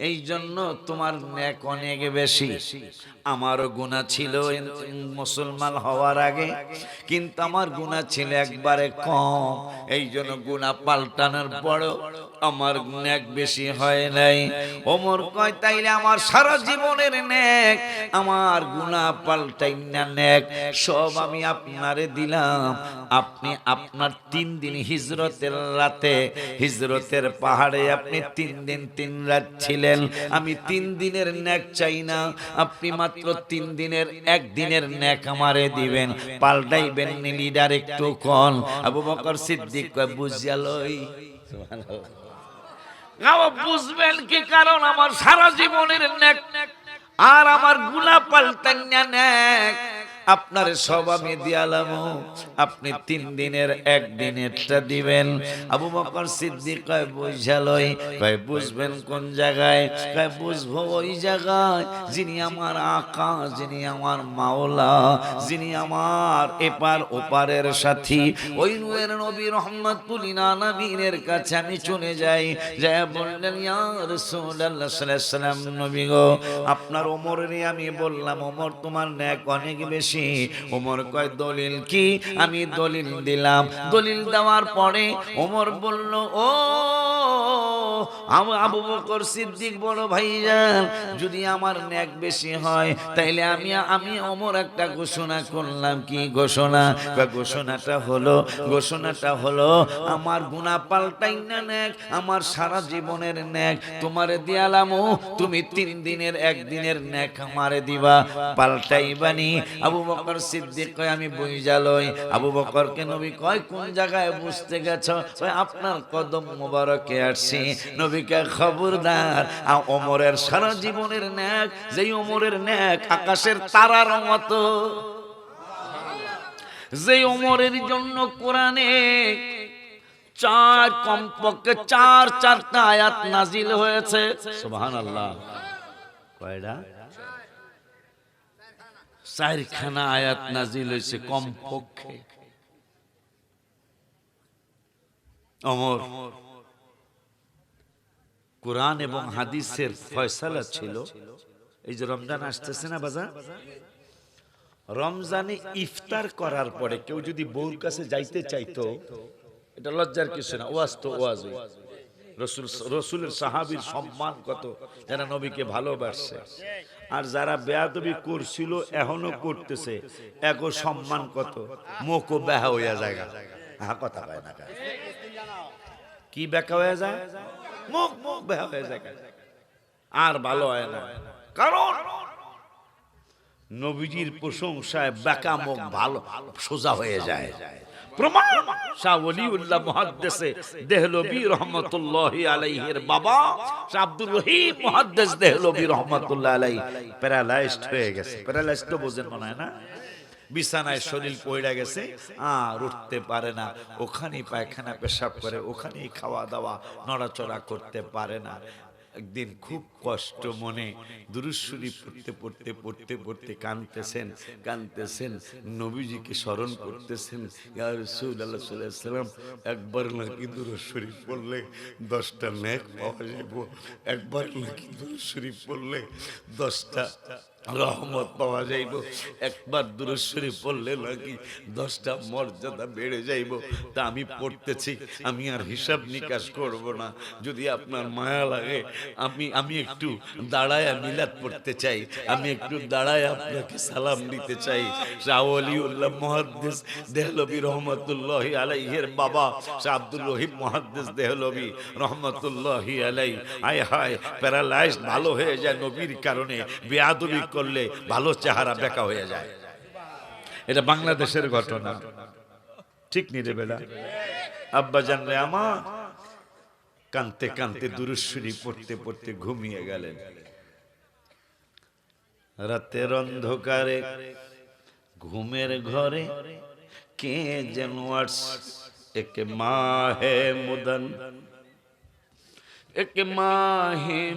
এই জন্য তোমার নেক অনেক বেশি। আমারও গুনাহ ছিল মুসলমান হওয়ার আগে, কিন্তু আমার গুনাহ ছিল একবারে কম, এই জন্য গুনাহ পাল্টানোর পরও আমার নেক বেশি হয় নাই। ওমর কয় তাইলে আমার সারা জীবনের নেক, আমার গুনাহ পাল্টাইনা নেক সব আমি আপনারে দিলাম। আপনি আপনার 3 দিন হিজরতের রাতে, হিজরতের পাহাড়ে আপনি 3 দিন 3 রাত ছিলেন, আমি 3 দিনের নেক চাই না, আপনি মাত্র 3 দিনের 1 দিনের নেক আমারে দিবেন, পাল্টাইবেন নি লিডার একটু কোন? আবু বকর সিদ্দিক কয় বুঝিয়া লই। সুবহানাল্লাহ। বুঝবেন কি? কারণ আমার সারা জীবনের নেক আর আমার গুনাহ পাল্টাইনা নেক আপনার সব আমি দিয়ালাম, আপনি 3 দিনের 1 দিনেরটা দিবেন। আবু বকর সিদ্দিক কয় বুঝালই। কয় বুঝবেন কোন জায়গায়? কয় বুঝবো ওই জায়গায় যিনি আমার আকা, যিনি আমার মাওলা, যিনি আমার এপার ওপারের সাথী, ওই নূরের নবী রহমাতুল লিল আলামিনের কাছে আমি চলে যাই। যায় বললেন ইয়া রাসূলুল্লাহ সাল্লাল্লাহু আলাইহি ওয়াসাল্লাম, নবী গো আপনার ওমরেরই আমি বললাম ওমর তোমার নেক অনেক বেশি। ওমর কয় দলিল কি? আমি দলিল দিলাম। দলিল দেওয়ার পরে ওমর বলল ও আবু বকর সিদ্দিক বড় ভাইজান, যদি আমার নেক বেশি হয় তাইলে আমি ওমর একটা ঘোষণা করলাম। কি ঘোষণা? ঘোষণাটা হলো আমার গুনাহ পাল্টাইনা নেক, আমার সারা জীবনের নেক তোমারে দিয়ালাম, তুমি 3 দিনের 1 দিনের নেক আমারে দিবা, পাল্টাইবানি? আবু বকর সিদ্দিক কয় আমি বুঝা লই। আবু বকরকে নবী কয় কোন জায়গায় বুঝতে গেছো? কয় আপনার কদম মোবারকে আসছি। নবীকে খবরদার, ওমরের সারা জীবনের নেক, যেই ওমরের নেক আকাশের তারার মতো, যেই ওমরের জন্য কোরআনে কমপক্ষে 4টা আয়াত নাজিল হয়েছে। সুবহানাল্লাহ। কয়টা? 4খানা আয়াত নাজিল হয়েছে কমপক্ষে। ওমর কোরআন এবং হাদিসের ফয়সালা ছিল। এই যে রমজান আসতেছে না বাজার, রমজানে ইফতার করার পরে কেউ যদি বউর কাছে যাইতে চাইতো, এটা লজ্জার কিছু না, ওয়াজ তো ওয়াজ। রসুলের সাহাবীর সম্মান কত, যারা নবীকে ভালোবাসছে, আর যারা বেয়াদবি করছিল এখনো করতেছে, এগো সম্মান কত, মুখও বেহা হইয়া যায়। কথা পায় না, কি বেকা হয়ে যায়, মুখ বেহা হয়ে যায়, আর ভালো হয় না। কারণ নবীজির প্রশংসায় বাঁকা মুখ ভালো সোজা হয়ে যায়। প্রমাণ শাহ ওলিউল্লাহ মুহাদ্দিসে দেহলভী রহমাতুল্লাহি আলাইহির বাবা শাহ আব্দুর রহিম মুহাদ্দিস দেহলভী রহমাতুল্লাহ আলাইহি প্যারালাইজড হয়ে গেছে। প্যারালাইজড তো বোঝেন মনে হয় না, বিছানায় শরীর পড়ে গেছে, আর উঠতে পারে না, ওখানেই পায়খানা পেশাব করে, ওখানেই খাওয়া দাওয়া, নড়াচড়া করতে পারে না। একদিন খুব কষ্ট মনে দুরূদ শরীফ পড়তে কাঁদতেছেন, নবীজিকে স্মরণ করতেছেন। ইয়া রাসূলুল্লাহ সাল্লাল্লাহু আলাইহি ওয়াসাল্লাম, একবার নাকি দুরূদ শরীফ পড়লে 10টা নেক পাওয়া যাবে, একবার নাকি দুরূদ শরীফ পড়লে 10টা রহমত পাওয়া যাইব, একবার দুরূদ শরীফ পড়লে নাকি 10টা মর্যাদা বেড়ে যাইব। তা আমি পড়তেছি, আমি আর হিসাব নিকাশ করব না। যদি আপনার মায়া লাগে, আমি একটু দাঁড়ায় মিলাদ পড়তে চাই, আমি একটু দাঁড়ায় আপনাকে সালাম দিতে চাই। শাহ ওলিউল্লাহ মুহাদ্দিস দেহলভী রহমাতুল্লাহি আলাইহির বাবা শাহ আব্দুর রহিম মুহাদ্দিস দেহলভী রহমাতুল্লাহি আলাইহি হায় হায় প্যারালাইজড ভালো হয়ে যায় নবীর কারণে। বেয়াদবি করলে ভালো চেহারা বেঁকা হয়ে যায়। এটা বাংলাদেশের ঘটনা, ঠিক নি রে বেটা? আব্বা জানলে আমার কানতে কানতে দুরূদ শরীফ পড়তে ঘুমিয়ে গেলেন। রাতের অন্ধকারে ঘুমের ঘরে কে যেন একে মাহে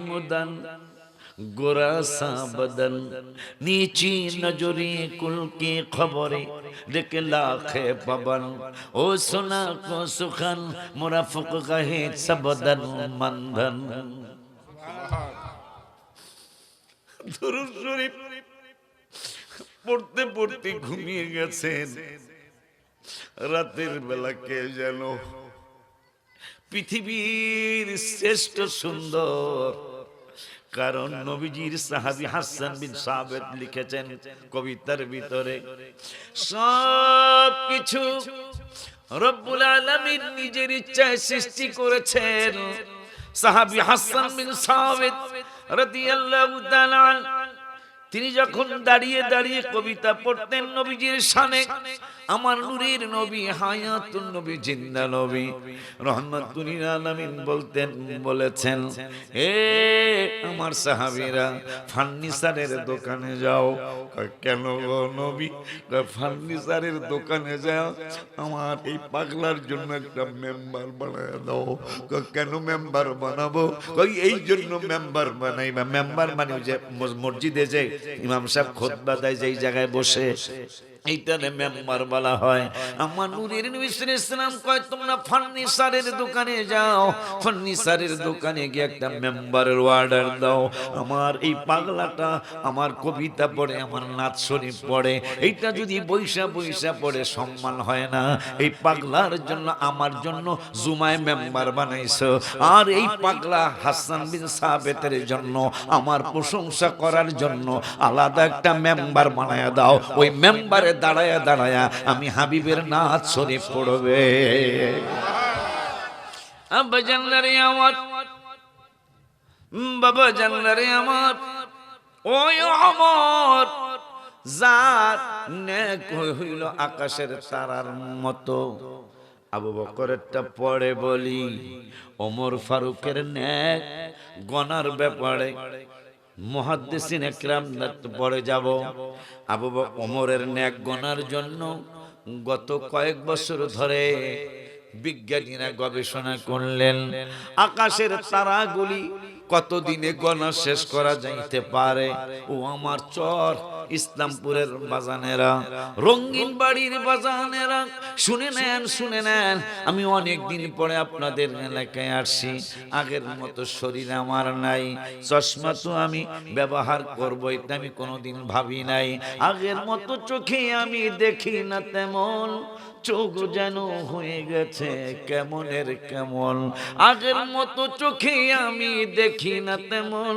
মুদন गोरा सा बदन नीची नजरी कुल की खबरें देख लाखे पवन ओ सुना को सुखन मुराफक कहे सबदन मंदन। दुरूद शरीफ পড়তে ঘুমিয়ে গেছেন। রাতের বেলা কে যেন পৃথিবীর শ্রেষ্ঠ সুন্দর, কারণ নবীজির সাহাবী হাসান বিন সাবিত লিখেছেন কবিতার ভিতরে, সব কিছু রব্বুল আলামিন নিজের ইচ্ছায় সৃষ্টি করেছেন। সাহাবী হাসান বিন সাবিত রাদিয়াল্লাহু তাআলা তিনি যখন দাঁড়িয়ে কবিতা পড়তেন নবীজির শানে, আমার নূরের নবী হায়াতুন নবী জিন্দা নবী রহমাতুল আলামিন বলেছেন, হে আমার সাহাবীরা ফার্নিচারের দোকানে যাও। কেন গো নবী? ফার্নিচারের দোকানে যাও, আমার এই পাগলার জন্য একটা মেম্বার বানায় দাও। কেন মেম্বার বানাবো? এই জন্য মেম্বার বানাইবা। মেম্বার মানে যে মসজিদে যে ইমাম সাহেব খুতবা দেয়, যেই জায়গায় বসে, এইটারে মেম্বার বলা হয়। আমার নূরের নবী সাল্লাল্লাহু আলাইহি ওয়াসাল্লাম কয়, তোমরা ফার্নিচারের দোকানে যাও, ফার্নিচারের দোকানে গিয়ে একটা মেম্বারের অর্ডার দাও। আমার এই পাগলাটা আমার কবিতা পড়ে, আমার নাচ শরীফ পড়ে, এইটা যদি বৈশা পড়ে সম্মান হয় না। এই পাগলার জন্য আমার জন্য জুমায় মেম্বার বানাইছো, আর এই পাগলা হাসান বিন সাবিতের জন্য আমার প্রশংসা করার জন্য আলাদা একটা মেম্বার বানায়া দাও। ওই মেম্বারে দাঁড়ায়া আমি হাবিবের নাচ শরীফ পড়বে। আব্বা জানলারে আমার, বাবা জানলারে আমার, ওই আমার জাত নেক হইল আকাশের তারার মতো। আবু বকরেরটা পড়ে বলি, ওমর ফারুকের নেক গনার ব্যাপারে মুহাদ্দিসিন ইকরাম পড়ে যাব। আবু বকর ওমরের নেক গনার জন্য গত কয়েক বছর ধরে বিজ্ঞানীরা গবেষণা করলেন, আকাশের তারাগুলি কতদিনে গণনা শেষ করা যাইতে পারে। ও আমার চর ইসলামপুরের বাজানেরা, রঙিন বাড়ির বাজানেরা, শুনে নেন, আমি অনেক দিন পরে আপনাদের এলাকায় আসছি। আগের মতো শরীর আমার নাই, চশমা তো আমি ব্যবহার করবো, এটা আমি কোনোদিন ভাবি নাই। আগের মতো চোখে আমি দেখি না তেমন, চোখ যেন হয়ে গেছে কেমনের কেমন। আগের মতো চোখে আমি দেখি না তেমন,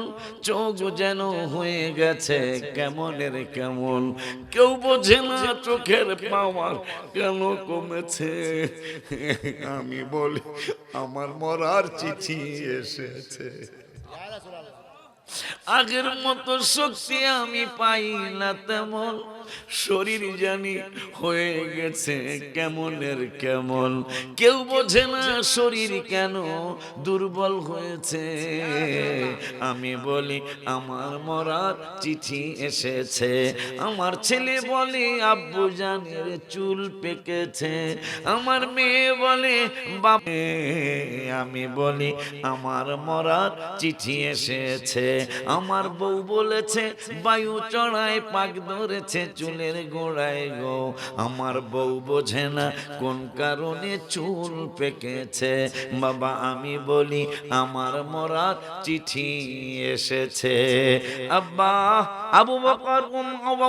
চোখ যেন হয়ে গেছে কেমনের কেমন। কেউ বোঝে না চোখের পাওয়ার কেন কমেছে। আমি বলি আমার মরার চিঠি এসেছে, আগের মতো শক্তি আমি পাই না তেমন, শরীর জানি হয়ে গেছে কেমনের কেমন, কেউ বোঝে না শরীর কেন দুর্বল হয়েছে। আমি বলি আমার মরার চিঠি এসেছে, আমার ছেলে বলে আব্বু জানের চুল পেকেছে, আমার মেয়ে বলে বাবা, আমি বলি আমার মরার চিঠি এসেছে, আমার বউ বলেছে বায়ু চড়ায় পাক ধরেছে চুলের গোড়ায় গো, আমার বউ বোঝে না কোন কারণে চুল পেকেছে। বাবা আমি বলি আমার মরার চিঠি এসেছে। আব্বা আবু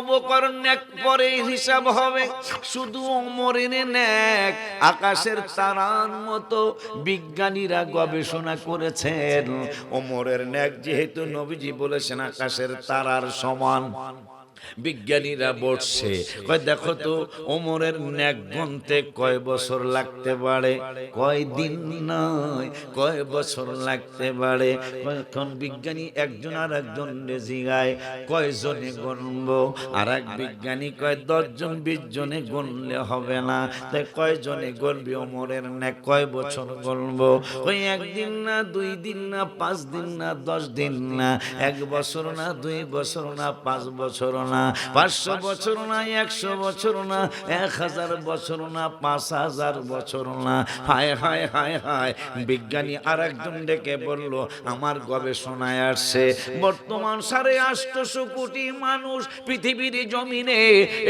বকর নেক পরে হিসাব হবে, শুধু ওমরের নেক আকাশের তারার মতো বিজ্ঞানীরা গবেষণা করেছেন। ওমরের নেক যেহেতু নবীজি বলেছেন আকাশের তারার সমান, বিজ্ঞানীরা বলছে কয় দেখো তো ওমরের নেক গুনতে কয় বছর লাগতে পারে, কয় দিন নয় কয় বছর লাগতে পারে। এখন বিজ্ঞানী একজন আর একজন জিগায় কয়জনে গুনবো, আর এক বিজ্ঞানী কয় 10 জন 20 জনে গুনলে হবে না, তাই কয়জনে গুনবি ওমরের নেক কয় বছর গুনবো, কই 1 দিন না 2 দিন না 5 দিন না 10 দিন না 1 বছর না 2 বছর না 5 বছর না 500 বছর না 100 বছর না 1000 বছর না 5000 বছর না। হায় হায় হায় হায়, বিজ্ঞানী আর একজন ডেকে বলল আমার গবেষণায় আসছে বর্তমান 850 কোটি মানুষ পৃথিবীর জমিনে,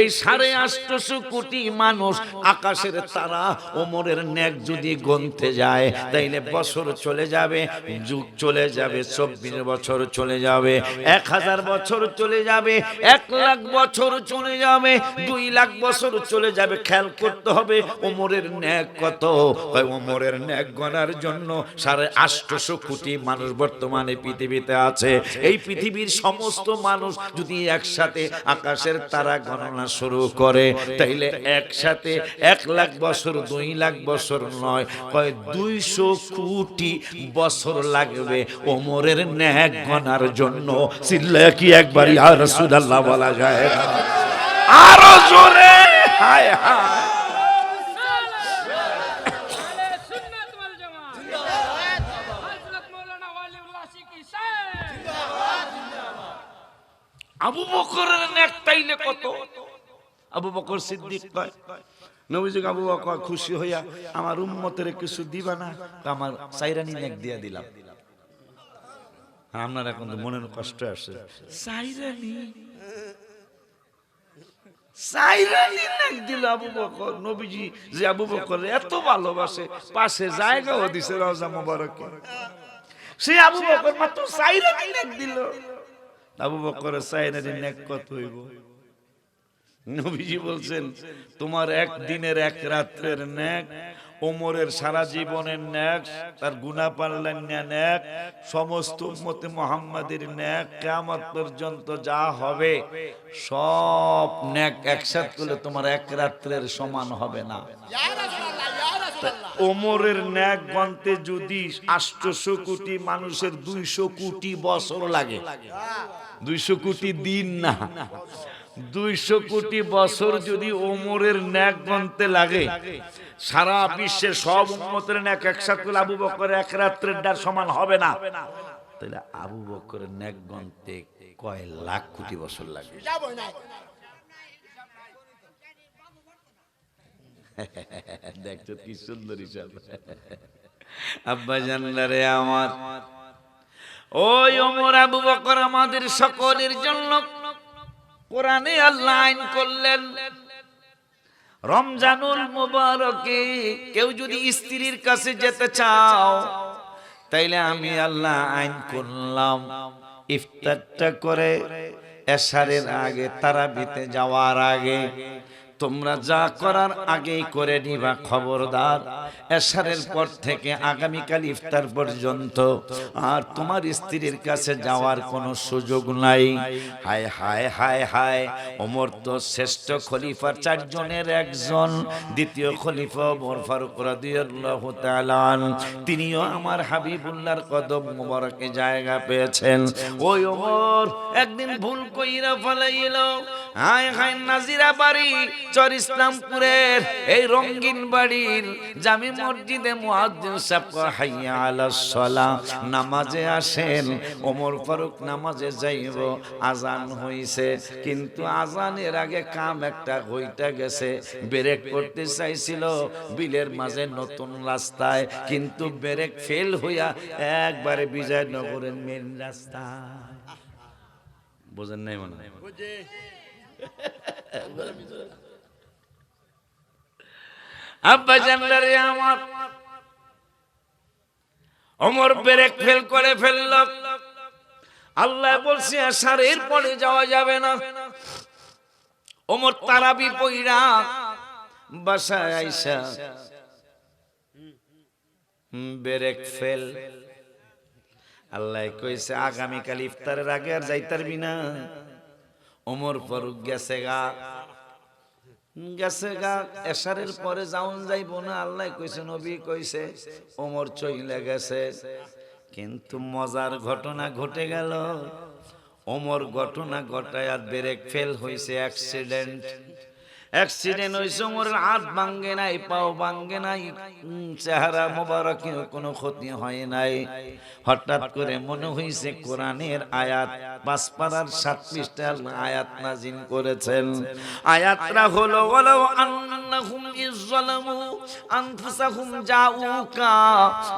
এই 850 কোটি মানুষ আকাশের তারা ওমরের নেক যদি গুনতে যায় তাইলে বছর চলে যাবে, যুগ চলে যাবে, 24 বছর চলে যাবে, 1000 বছর চলে যাবে, 1 লাখ বছর চলে যাবে, 2 লাখ বছর চলে যাবে। খেয়াল করতে হবে ওমরের নেক কত। ওমরের নেক গণার জন্য 850 কোটি মানুষ বর্তমানে পৃথিবীতে আছে। এই পৃথিবীর সমস্ত মানুষ যদি একসাথে আকাশের তারা গণনা শুরু করে তাইলে একসাথে 1 লাখ বছর 2 লাখ বছর নয়, কয় 200 কোটি বছর লাগবে ওমরের নেক গণার জন্য। চিল্লায়া কি একবার ইয়া রাসূলুল্লাহ বলা যায়? আরো জোরে হায় হায়। আবু বকরের নেক তাইলে কত? আবু বকর সিদ্দিক কয় নবীজি আবু বকর খুশি হইয়া আমার উম্মতের কিছু দিবা না, আমার সাইরানি নেক দিয়া দিলাম। আপনার এখন তো মনের কষ্ট আসছে, সাইরানি সাইরানি নেক দিল আবু বকর। নবীজি যে আবু বকর এত ভালোবাসে পাশে জায়গাও দিছে রওজা মোবারকে, সে আবু বকর মাত্র সাইরানি নেক দিল। আবু বকরের সাইরানি নেক কত হইব? নবীজি বলছেন তোমার 1 দিনের 1 রাতের নেক, ওমরের সারা জীবনের নেক, তার গুনাহ পাল্লার নেক, সমস্ত উম্মতে মুহাম্মাদের নেক, কিয়ামত পর্যন্ত যা হবে সব নেক একসাথে করলে তোমার 1 রাতের সমান হবে না। ওমরের নেক গন্তে যদি 800 কোটি মানুষের 200 কোটি বছর লাগে, 200 কোটি দিন না, 200 কোটি বছর যদি ওমরের নেক গন্তে লাগে, সারা বিশ্বের সব উম্মতের নেক একসাথে করলে আবু বকরের 1 রাতের ডার সমান হবে না। তাহলে আবু বকরের নেক গন্তে কয় লাখ কোটি বছর লাগে? দেখছো কি সুন্দর হিসাব। আব্বা জানলারে আমার, ওই ওমর আবু বকর আমাদের সকলের জন্য কোরআনে আল্লাহ আইন করলেন, রমজানুল মুবারকে কেউ যদি স্ত্রীর কাছে যেতে চাও তাইলে আমি আল্লাহ আইন করলাম ইফতারটা করে এশারের আগে, তারাবিতে যাওয়ার আগে তোমরা যা করার আগেই করে নিবা, খবরদার এশারের পর থেকে আগামীকাল ইফতার পর্যন্ত আর তোমার স্ত্রীর কাছে যাওয়ার কোনো সুযোগ নাই। হায় হায় হায় হায়, ওমর তো শ্রেষ্ঠ খলিফার চারজনের একজন, দ্বিতীয় খলিফা ওমর ফারুক রাদিয়াল্লাহু তাআলা আনহু, তিনিও আমার হাবিবুল্লাহর কদম মোবারকে জায়গা পেয়েছেন। ওই ওমর একদিন ভুল কইরা ফেলাইল। হায় হায়, নাজিরা বাড়ি চর ইসলামপুরের এই রঙিন বাড়ির জামি মসজিদে মুয়াজ্জিন সাহেব কয় হাইয়া আলাস সালাহ, নামাজে আসেন। ওমর ফারুক নামাজে যাইব, আজান হইছে, কিন্তু আজানের আগে কাম একটা হইতা গেছে। ব্রেক করতে চাইছিল বিলের মাঝে নতুন রাস্তায়, কিন্তু ব্রেক ফেল হইয়া একবারে বিজয়নগরের মেন রাস্তা। বুঝেন নাই মনে হয়? আব্বা জানদারে আমার ওমর ব্রেক ফেল করে ফেলল। আল্লাহ বলছে আশারের পরে যাওয়া যাবে না। ওমর তারাবি পইরা বাসায় আইসা ব্রেক ফেল। আল্লাহ কইছে আগামীকাল ইফতারের আগে আর যাইতারবি না। ওমর ফারুক গেছে গা এশারের পরে যাওন যাইব না। আল্লাহ কইছে, নবী কইছে, ওমর চইলা গেছে। কিন্তু মজার ঘটনা ঘটে গেল। ওমর ঘটনা ঘটায় আর ব্রেক ফেল হইছে, অ্যাক্সিডেন্ট হইছে। ওমরের হাত ভাঙ্গে নাই, পাও ভাঙ্গে নাই, চেহারা মোবারকের কোনো ক্ষতি হয় নাই। হঠাৎ করে মনে হইছে কোরআনের আয়াত 5 পারার 7 পৃষ্ঠার আয়াত নাযিল করেছেন। আয়াতটা হলো ওয়ালাউ আন্নাহুম ইযলামু আনফুসাহুম জাউকা।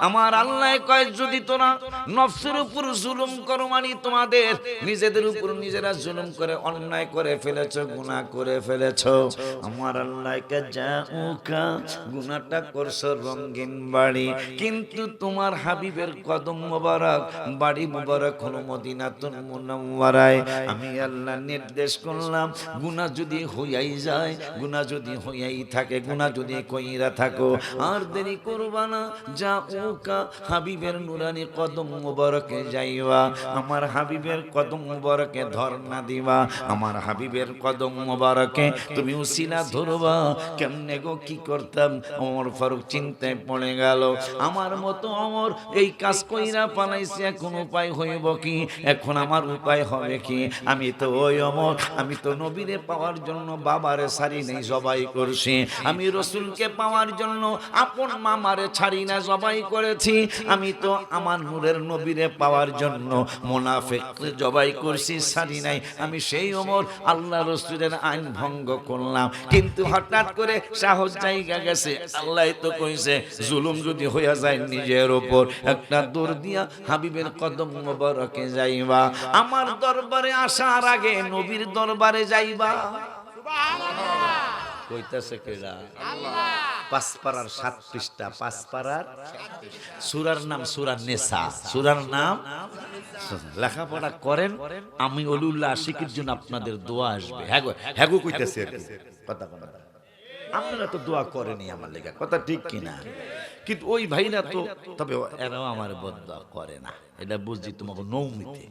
আমার আল্লাহ কয়, যদি তোরা নফসের উপর জুলুম করো, মানে তোমাদের নিজেদের উপর নিজেরা জুলুম করে অন্যায় করে ফেলেছো, গুনাহ করে ফেলেছো, আমার আল্লাহকে জাউকা, গুনাহটা করছো রঙিন বাড়ি, কিন্তু তোমার হাবিবের কদম মোবারক, বাড়ি মোবারক হলো মদিনাতুল মুনাওয়ারায়। আমি আল্লাহ নির্দেশ করলাম, গুনাহ যদি হইয়াই যায়, গুনাহ যদি হইয়াই থাকে, গুনাহ যদি কইরা থাকো, আর দেরি করবা না, জাউকা, হাবিবের নুরানি কদম মোবারকে যাইবা, আমার হাবিবের কদম মোবারকে ধর্ণা দিবা, আমার হাবিবের কদম মোবারকে তুমি উসিলা ধরবা। কেমনে গো, কি করতাম? ওমর ফারুক চিন্তায় পড়ে গেল। আমার মতো ওমর এই কাজ কইরা পালাইছে, এখন উপায় হইব কি? এখন আমার উপায় হবে কি? আমি তো ওই ওমর, আমি তো নবীরে পাওয়ার জন্য বাবারে ছাড়ি নাই, জবাই করছি। আমি রসুলকে পাওয়ার জন্য আপন মামারে ছাড়ি না, জবাই করেছি। আমি তো আমার নূরের নবীরে পাওয়ার জন্য মুনাফিককে জবাই করছি, ছাড়ি নাই। আমি সেই ওমর, আল্লাহ রসুলের আইন ভঙ্গ করলাম, কিন্তু হঠাৎ করে সাহস জায়গা গেছে। আল্লাহ তো কইছে, জুলুম যদি হইয়া যায় নিজের উপর, একটা দৌড় দিয়া হাবিবের কদম মোবারকে যাইবা। আমার দরবারে আসার আগে নবীর দরবারে যাইবা। কইতাছে কেডা? আল্লাহ। 5 পারার 7 পৃষ্ঠা, 5 পারার সূরার নাম সূরা নিসা, সূরার নাম। লেখাপড়া করেন, আমি ওলিউল্লাহ আশিকির জন্য আপনাদের দোয়া আসবে। হ্যাঁ গো কইতাছে আর কি কথা কথা। আপনারা তো দোয়া করেনি আমার লেগা, কথা ঠিক কিনা? কিন্তু ওই ভাইরা তো, তবে এরাও আমার বদদোয়া করে না, এটা বুঝছি। তোমাকে নৌমিতে,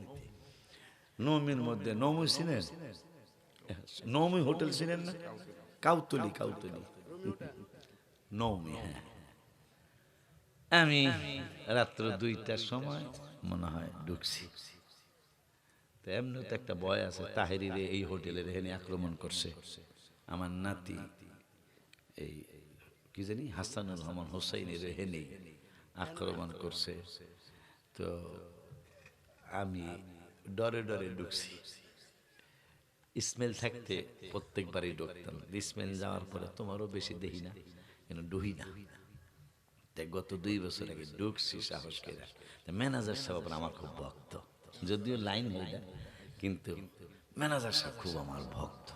নৌমির মধ্যে নৌমি চিনেন? নৌমি হোটেল চিনেন না? কাউতলি, কাউতলি নৌমি। হ্যাঁ, আমি রাত্র 2টার সময় মনে হয় ঢুকছি। তো এমনি তো একটা ভয় আছে, তাহেরিরে এই হোটেলের হেনে আক্রমণ করছে। আমার নাতি এই কি জানি হাসানুর রহমান হোসাইনের হেনে আক্রমণ করছে। তো আমি ডরে ডরে ঢুকছি। স্মেল থাকতে প্রত্যেকবারই ঢুকতাম। স্মেল যাওয়ার পরে তোমারও বেশি দেখি না, কেন ডুহি না। গত 2 বছর আগে ঢুকছি সাহস করে। ম্যানেজার সাহেব আমার খুব ভক্ত, যদিও লাইন হই না, কিন্তু ম্যানেজার সাহেব খুব আমার ভক্ত।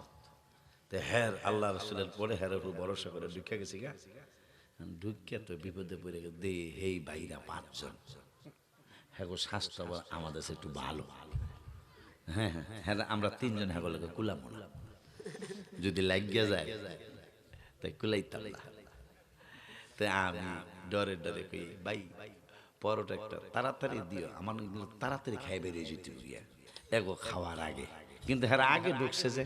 তো হ্যাঁ, আল্লাহ রসুলের পরে হ্যার উপর ভরসা করে ঢুকে গেছি গা। ঢুকিয়া তো বিপদে পড়ে দে, হেই ভাইরা 5 জন। হ্যাঁ গো, স্বাস্থ্য আমাদের একটু ভালো। হ্যাঁ হ্যাঁ হ্যাঁ, আমরা 3 জন হ্যাঁ লোকে কুলাম না, যদি লাগিয়া যায় তাই কুলাইতাম না। তাই আমি ডরে ডরে কই ভাই পরোটা একটা তাড়াতাড়ি দিও, আমার তাড়াতাড়ি খাই বেরিয়ে যেতে গিয়া এগো খাওয়ার আগে। কিন্তু হ্যাঁ আগে ঢুকছে যে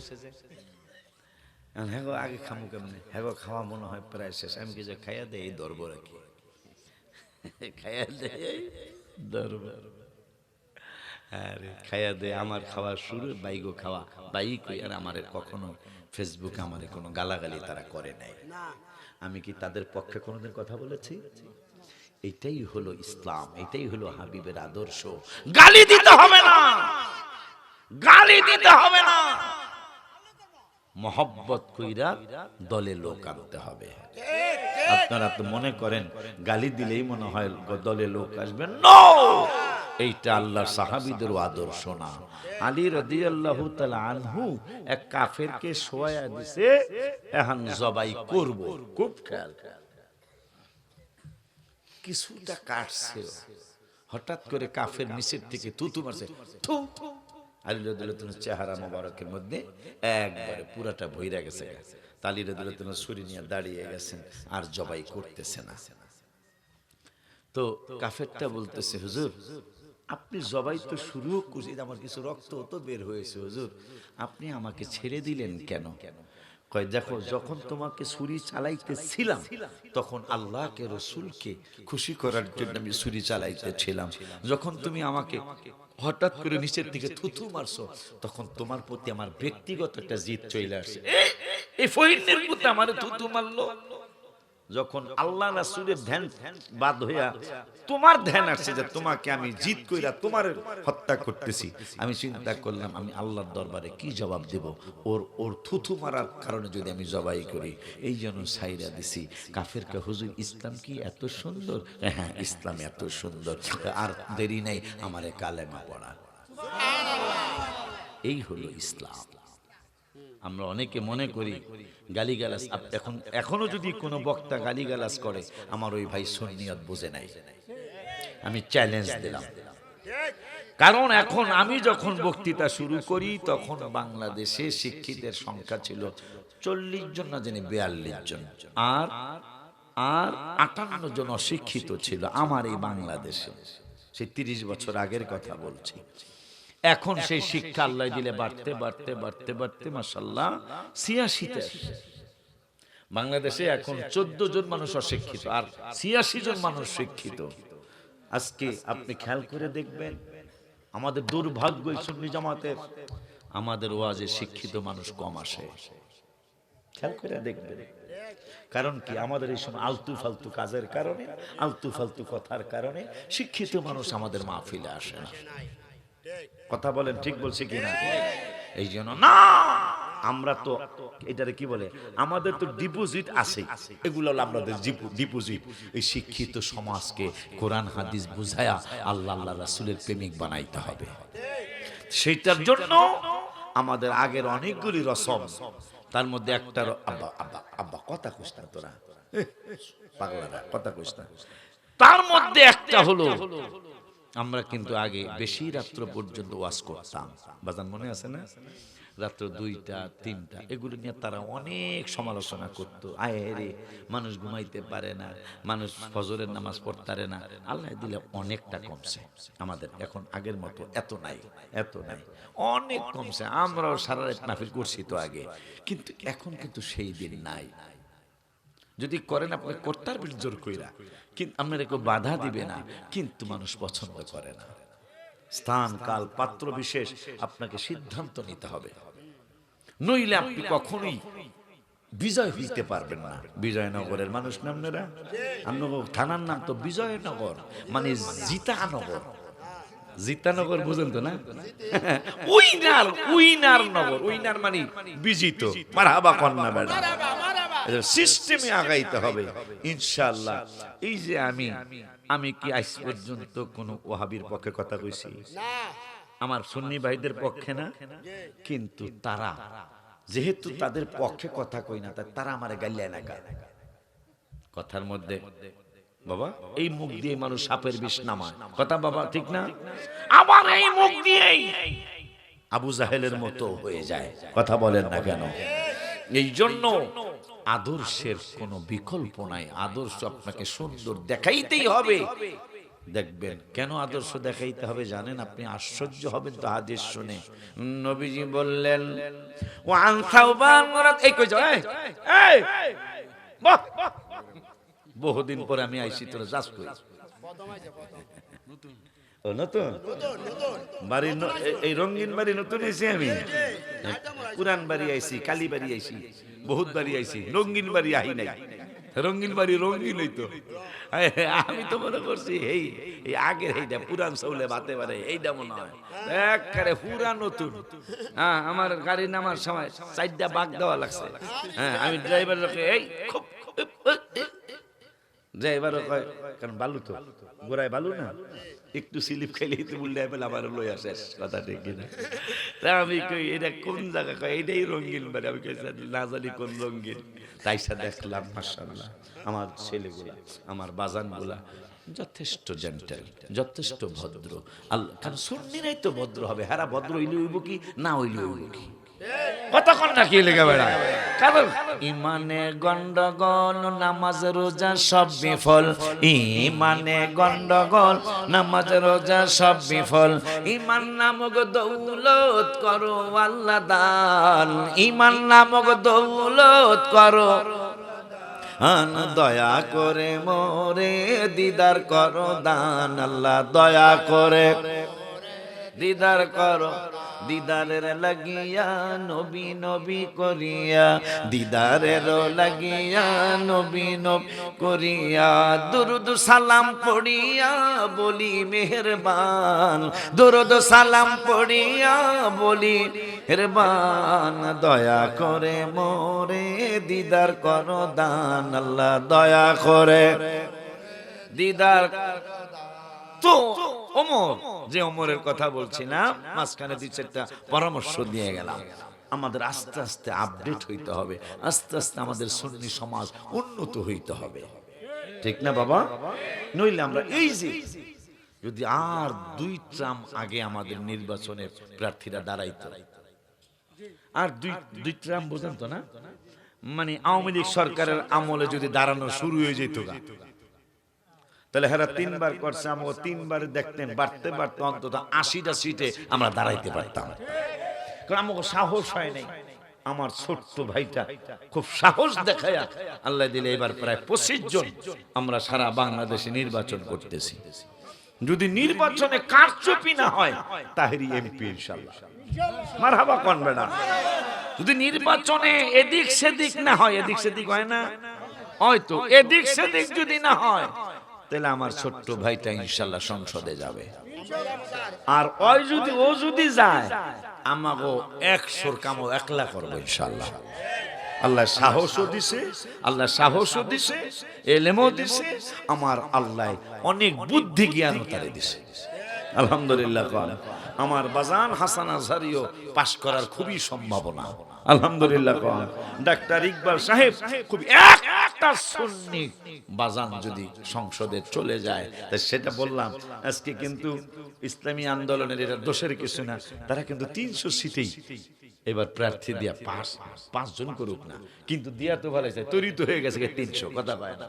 হ্যাঁ আগে খামু কেমনে, হ্যাঁ খাওয়া মনে হয় প্রায় শেষ। আমি কি যে খাইয়া দেয় এই দরব রাখি, খাইয়া দেয় দরব, আরে খাইয়া দেয় আমার খাওয়া শুরু, বাইগো খাওয়া বাই কই। আর আমার কখনো ফেসবুকে আমার কোনো গালাগালি তারা করে নাই। আমি কি তাদের পক্ষে কোনোদিন কথা বলেছি? এটাই হলো ইসলাম, এটাই হলো হাবিবের আদর্শ। গালি দিতে হবে না, গালি দিতে হবে না, মহব্বত কইরা দলে লোক আনতে হবে। আপনারা তো মনে করেন গালি দিলেই মনে হয় দলে লোক আসবে, নো, এইটা আল্লাহর সাহাবীদের আদর্শ না। আলী রাদিয়াল্লাহু তাআলা আনহু এক কাফেরকে শোয়া দিছে, এখন জবাই করব, খুব খেয়াল, কিছুটা কাটছে, হঠাৎ করে কাফের নিচের থেকে থুতু মারছে, থু। আলী রাদিয়াল্লাহু তাআলার চেহারা মোবারকের মধ্যে একবারে পুরাটা ভইরা গেছে। আলী রাদিয়াল্লাহু তাআলা ছুরি নিয়ে দাঁড়িয়ে গেছেন, আর জবাই করতেছে না। তো কাফেরটা বলতেছে, হুজুর আপনি জবাই তো শুরু করছেন, আমার কিছু রক্ত তো বের হয়েছে, হুজুর আপনি আমাকে ছেড়ে দিলেন কেন? কয় দেখো, যখন তোমাকে ছুরি চালাইতেছিলাম তখন আল্লাহকে রসুলকে খুশি করার জন্য আমি ছুরি চালাইতেছিলাম। যখন তুমি আমাকে হঠাৎ করে নিচের দিকে থুথু মারছো, তখন তোমার প্রতি আমার ব্যক্তিগত একটা জিদ চলে আসছে। এই ফহিনের প্রতি আমার থুথু মারলো। যখন আল্লাহ রাসূলের ধ্যান বাদ হইয়া তোমার ধ্যান আসছে যে তোমাকে আমি জিদ কইরা তোমার হত্যা করতেছি, আমি চিন্তা করলাম আমি আল্লাহর দরবারে কি জবাব দেব। ওর থুথু মারার কারণে যদি আমি জবাই করি, এই জন্য সাইরা দিছি। কাফেরকে, হুজুর ইসলাম কি এত সুন্দর? হ্যাঁ ইসলাম এত সুন্দর, আর দেরি নাই আমারে কালেমা পড়া। এই হলো ইসলাম। আমরা অনেকে মনে করি গালিগালাজ, এখনো যদি কোনো বক্তা গালিগালাজ করে, আমার ওই ভাই সুন্নিয়ত বুঝে নাই। আমি চ্যালেঞ্জ দিলাম, কারণ এখন আমি যখন বক্তৃতা শুরু করি তখন বাংলাদেশে শিক্ষিতের সংখ্যা ছিল 40 জন না জানি 42 জন, আর 58 জন অশিক্ষিত ছিল আমার এই বাংলাদেশে। সে 30 বছর আগের কথা বলছি। এখন সেই শিক্ষা আল্লাহ দিলে বাড়তে বাড়তে বাড়তে বাড়তে মাশাআল্লাহ 86তে বাংলাদেশে এখন 14 জন মানুষ অশিক্ষিত আর 86 জন মানুষ শিক্ষিত। আজকে আপনি খেয়াল করে দেখবেন, আমাদের দুর্ভাগ্য সুন্নি জামাতের, আমাদের ওয়াজে শিক্ষিত মানুষ কম আসে। খেয়াল করে দেখবেন, কারণ কি আমাদের এই সময় আলতু ফালতু কাজের কারণে, আলতু ফালতু কথার কারণে শিক্ষিত মানুষ আমাদের মাহফিলে আসে না। কথা বলেন, ঠিক বলছি কিনা? এই জন্য না, আমরা তো এটারে কি বলে, আমাদের তো ডিপোজিট আছে, এগুলো হলো আমাদের ডিপোজিট। এই শিক্ষিত সমাজকে কোরআন হাদিস বুঝায়া আল্লাহ আল্লাহ রাসূলের প্রেমিক বানাইতে হবে। সেটার জন্য আমাদের আগের অনেকগুলি রসম, তার মধ্যে একটা আব্বা আব্বা আব্বা কথা কইস না তোরা, পাগলারা কথা কইস না, তার মধ্যে একটা হলো আমরা কিন্তু আগে বেশি রাত্র পর্যন্ত ওয়াজ করতাম। বাজান মনে আছে না? রাত্র 2টা 3টা এগুলো নিয়ে তারা অনেক সমালোচনা করতো। আয় রে, মানুষ ঘুমাইতে পারে না, মানুষ ফজরের নামাজ পড়তে পারে না। আল্লাহ দিলে অনেকটা কমছে আমাদের, এখন আগের মতো এত নাই, এত নাই, অনেক কমছে। আমরাও সারা রাত মাহফিল করছি তো আগে, কিন্তু এখন কিন্তু সেই দিন নাই। যদি করেন আপনি করতে পারবেন জোর কইরা, কিন্তু আপনার কেউ বাধা দিবে না, কিন্তু মানুষ পছন্দ করে না। স্থান কাল পাত্র বিশেষ আপনাকে সিদ্ধান্ত নিতে হবে, নইলে আপনি কখনোই বিজয় হইতে পারবেন না। বিজয়নগরের মানুষ না আপনারা, আপনার থানার নাম তো বিজয়নগর, মানে জিতানগর। জিতানগর বুঝেন তো না? উইনার, উইনার নগর, উইনার মানে বিজিত। মারহাবা কন্যা বেড়া, সিস্টেমে আগাইতে হবে ইনশাআল্লাহ। এই যে আমি কি আজ পর্যন্ত কোন ওয়াহাবির পক্ষে কথা কইছি? আমার সুন্নি ভাইদের পক্ষে না, কিন্তু তারা যেহেতু তাদের পক্ষে কথা কই না, তারা আমারে গাইলায় না। কথার মধ্যে বাবা, এই মুখ দিয়ে মানুষ সাপের বিষ নামায়, কথা বাবা ঠিক না? আবার এই মুখ দিয়েই আবু জাহেলের মতো হয়ে যায়, কথা বলেন না কেন? এই জন্য আদর্শের কোনো বিকল্প নাই। আদর্শ আপনাকে সুন্দর দেখাইতেই হবে। দেখবেন কেন আদর্শ দেখাইতে হবে জানেন? আপনি আশ্চর্য হবেন তো হাদিস শুনে। নবীজি বললেন, ওয়ান সাওবান এই কই যাও, এই বাহ, বহুদিন পরে আমি আইছি, তোরা যাস কই? ও নতুন বাড়ি, এই রঙিন বাড়ি নতুন আইছি আমি। পুরান বাড়ি আইছি, কালী বাড়ি আইছি, বহুত বাড়ি আইছি, রঙিন বাড়ি আহি নাই। রঙিন বাড়ি রঙিন হইতো। আমি তো মনে করছি এই আগের এইটা পুরান চৌলে বাতে পারে এইটা মনে হয় একবারে পুরা নতুন। হ্যাঁ, আমার গাড়ি নামার সময় 4টা বাগ দেওয়া লাগছে। হ্যাঁ, আমি ড্রাইভারের এই খুব ড্রাইভারও কয়, কারণ বালু তো গোড়ায় বালু না, একটু স্লিপ খাইলেই তো উল্টে পেলে আবার লইয়া শেষ। কথা ঠিক কিনা? আমি কই এটা কোন জায়গা? কয় এইটাই রঙিন বাড়ি। আমি কই না জানি কোন রঙিন। তাইসা দেখলাম মাশাআল্লাহ আমার ছেলেগুলা, আমার বাজানগুলা যথেষ্ট জেন্টেল, যথেষ্ট ভদ্র। আল্লাহ, কারণ সুন্নিরাই তো ভদ্র হবে। হারা ভদ্র হইলে হইব কি, না হইলে হইব কি? কতক্ষণ না কি লেগে বেড়ায়। কারণ ইমানে গন্ডগোল, নামাজ রোজা সব বিফল। ইমানে গন্ডগোল, নামাজ রোজা সব বিফল। ইমান নামক দৌলত করো আল্লাহ দান। ইমান নামক দৌলত করো আন, দয়া করে মোরে দিদার করো দান। আল্লাহ দয়া করে দিদার করো, দিদারের লাগিয়া নবী নবী করিয়া, দিদারের লাগিয়া নবী নবী করিয়া, দুরুদ সালাম পড়িয়া বলি মেহেরবান, দুরুদ সালাম পড়িয়া বলি মেহেরবান। দয়া করে মোরে দিদার করো দান। আল্লাহ দয়া করে দিদার। তো ওমর, যে ওমরের কথা বলছি না, মাঝখানে 2-4টা পরামর্শ দিয়ে গেলাম। আমাদের আস্তে আস্তে আপডেট হইতে হবে, আস্তে আস্তে আমাদের সুন্নি সমাজ উন্নত হইতে হবে, ঠিক না বাবা? নইলে আমরা এই যে যদি আর 2 ট্রাম আগে আমাদের নির্বাচনে প্রার্থীরা দাঁড়াইতো, আর দুই ট্রাম বোঝেন তো না, মানে আওয়ামী লীগ সরকারের আমলে যদি দাঁড়ানো শুরু হয়ে যেত, তাহলে হেরা 3বার করছে, আমাকে 3বার দেখতেন বাড়তে বাড়তে অন্তত 80টা সিটে আমরা দাঁড়াইতে পারতাম। কারণ আমাকে সাহস হয় নাই। আমার ছোট্ট ভাইটা খুব সাহস দেখায়া আল্লাহ দিলে এবার প্রায় 25 জন আমরা সারা বাংলাদেশে নির্বাচন করতেছি। যদি নির্বাচনে কারচুপি না হয়, তাহেরি এমপি ইনশাআল্লাহ। মারহাবা কোন বেটা। যদি নির্বাচনে এদিক সেদিক না হয়, এদিক সেদিক হয় না, হয়তো এদিক সেদিক যদি না হয়, তাহলে আমার ছোট্ট ভাইটা ইনশাআল্লাহ সংসদে যাবে। আর ও যদি যায়, আমাগো 100 কামও একলা করবে ইনশাআল্লাহ। আল্লাহ সাহসও দিছে, আল্লাহ সাহসও দিছে, এলেমও দিছে, আমার আল্লাহ অনেক বুদ্ধি জ্ঞানও তারে দিছে। আলহামদুলিল্লাহ। আমার বাজান হাসান আজহারিও পাশ করার খুবই সম্ভাবনা। আলহামদুলিল্লাহ। ডাক্তার ইকবাল সাহেব খুব একটা সুন্নি বাজান যদি সংসদে চলে যায়, সেটা বললাম আজকে কিন্তু ইসলামী আন্দোলনের এটা দোষের কিছু না, তারা কিন্তু 300 সিটেই এবার প্রার্থী দিয়া 5 জন করুক না, কিন্তু দিয়া তো ভালো চাই, তৈরি তো হয়ে গেছে 300, কথা পায় না।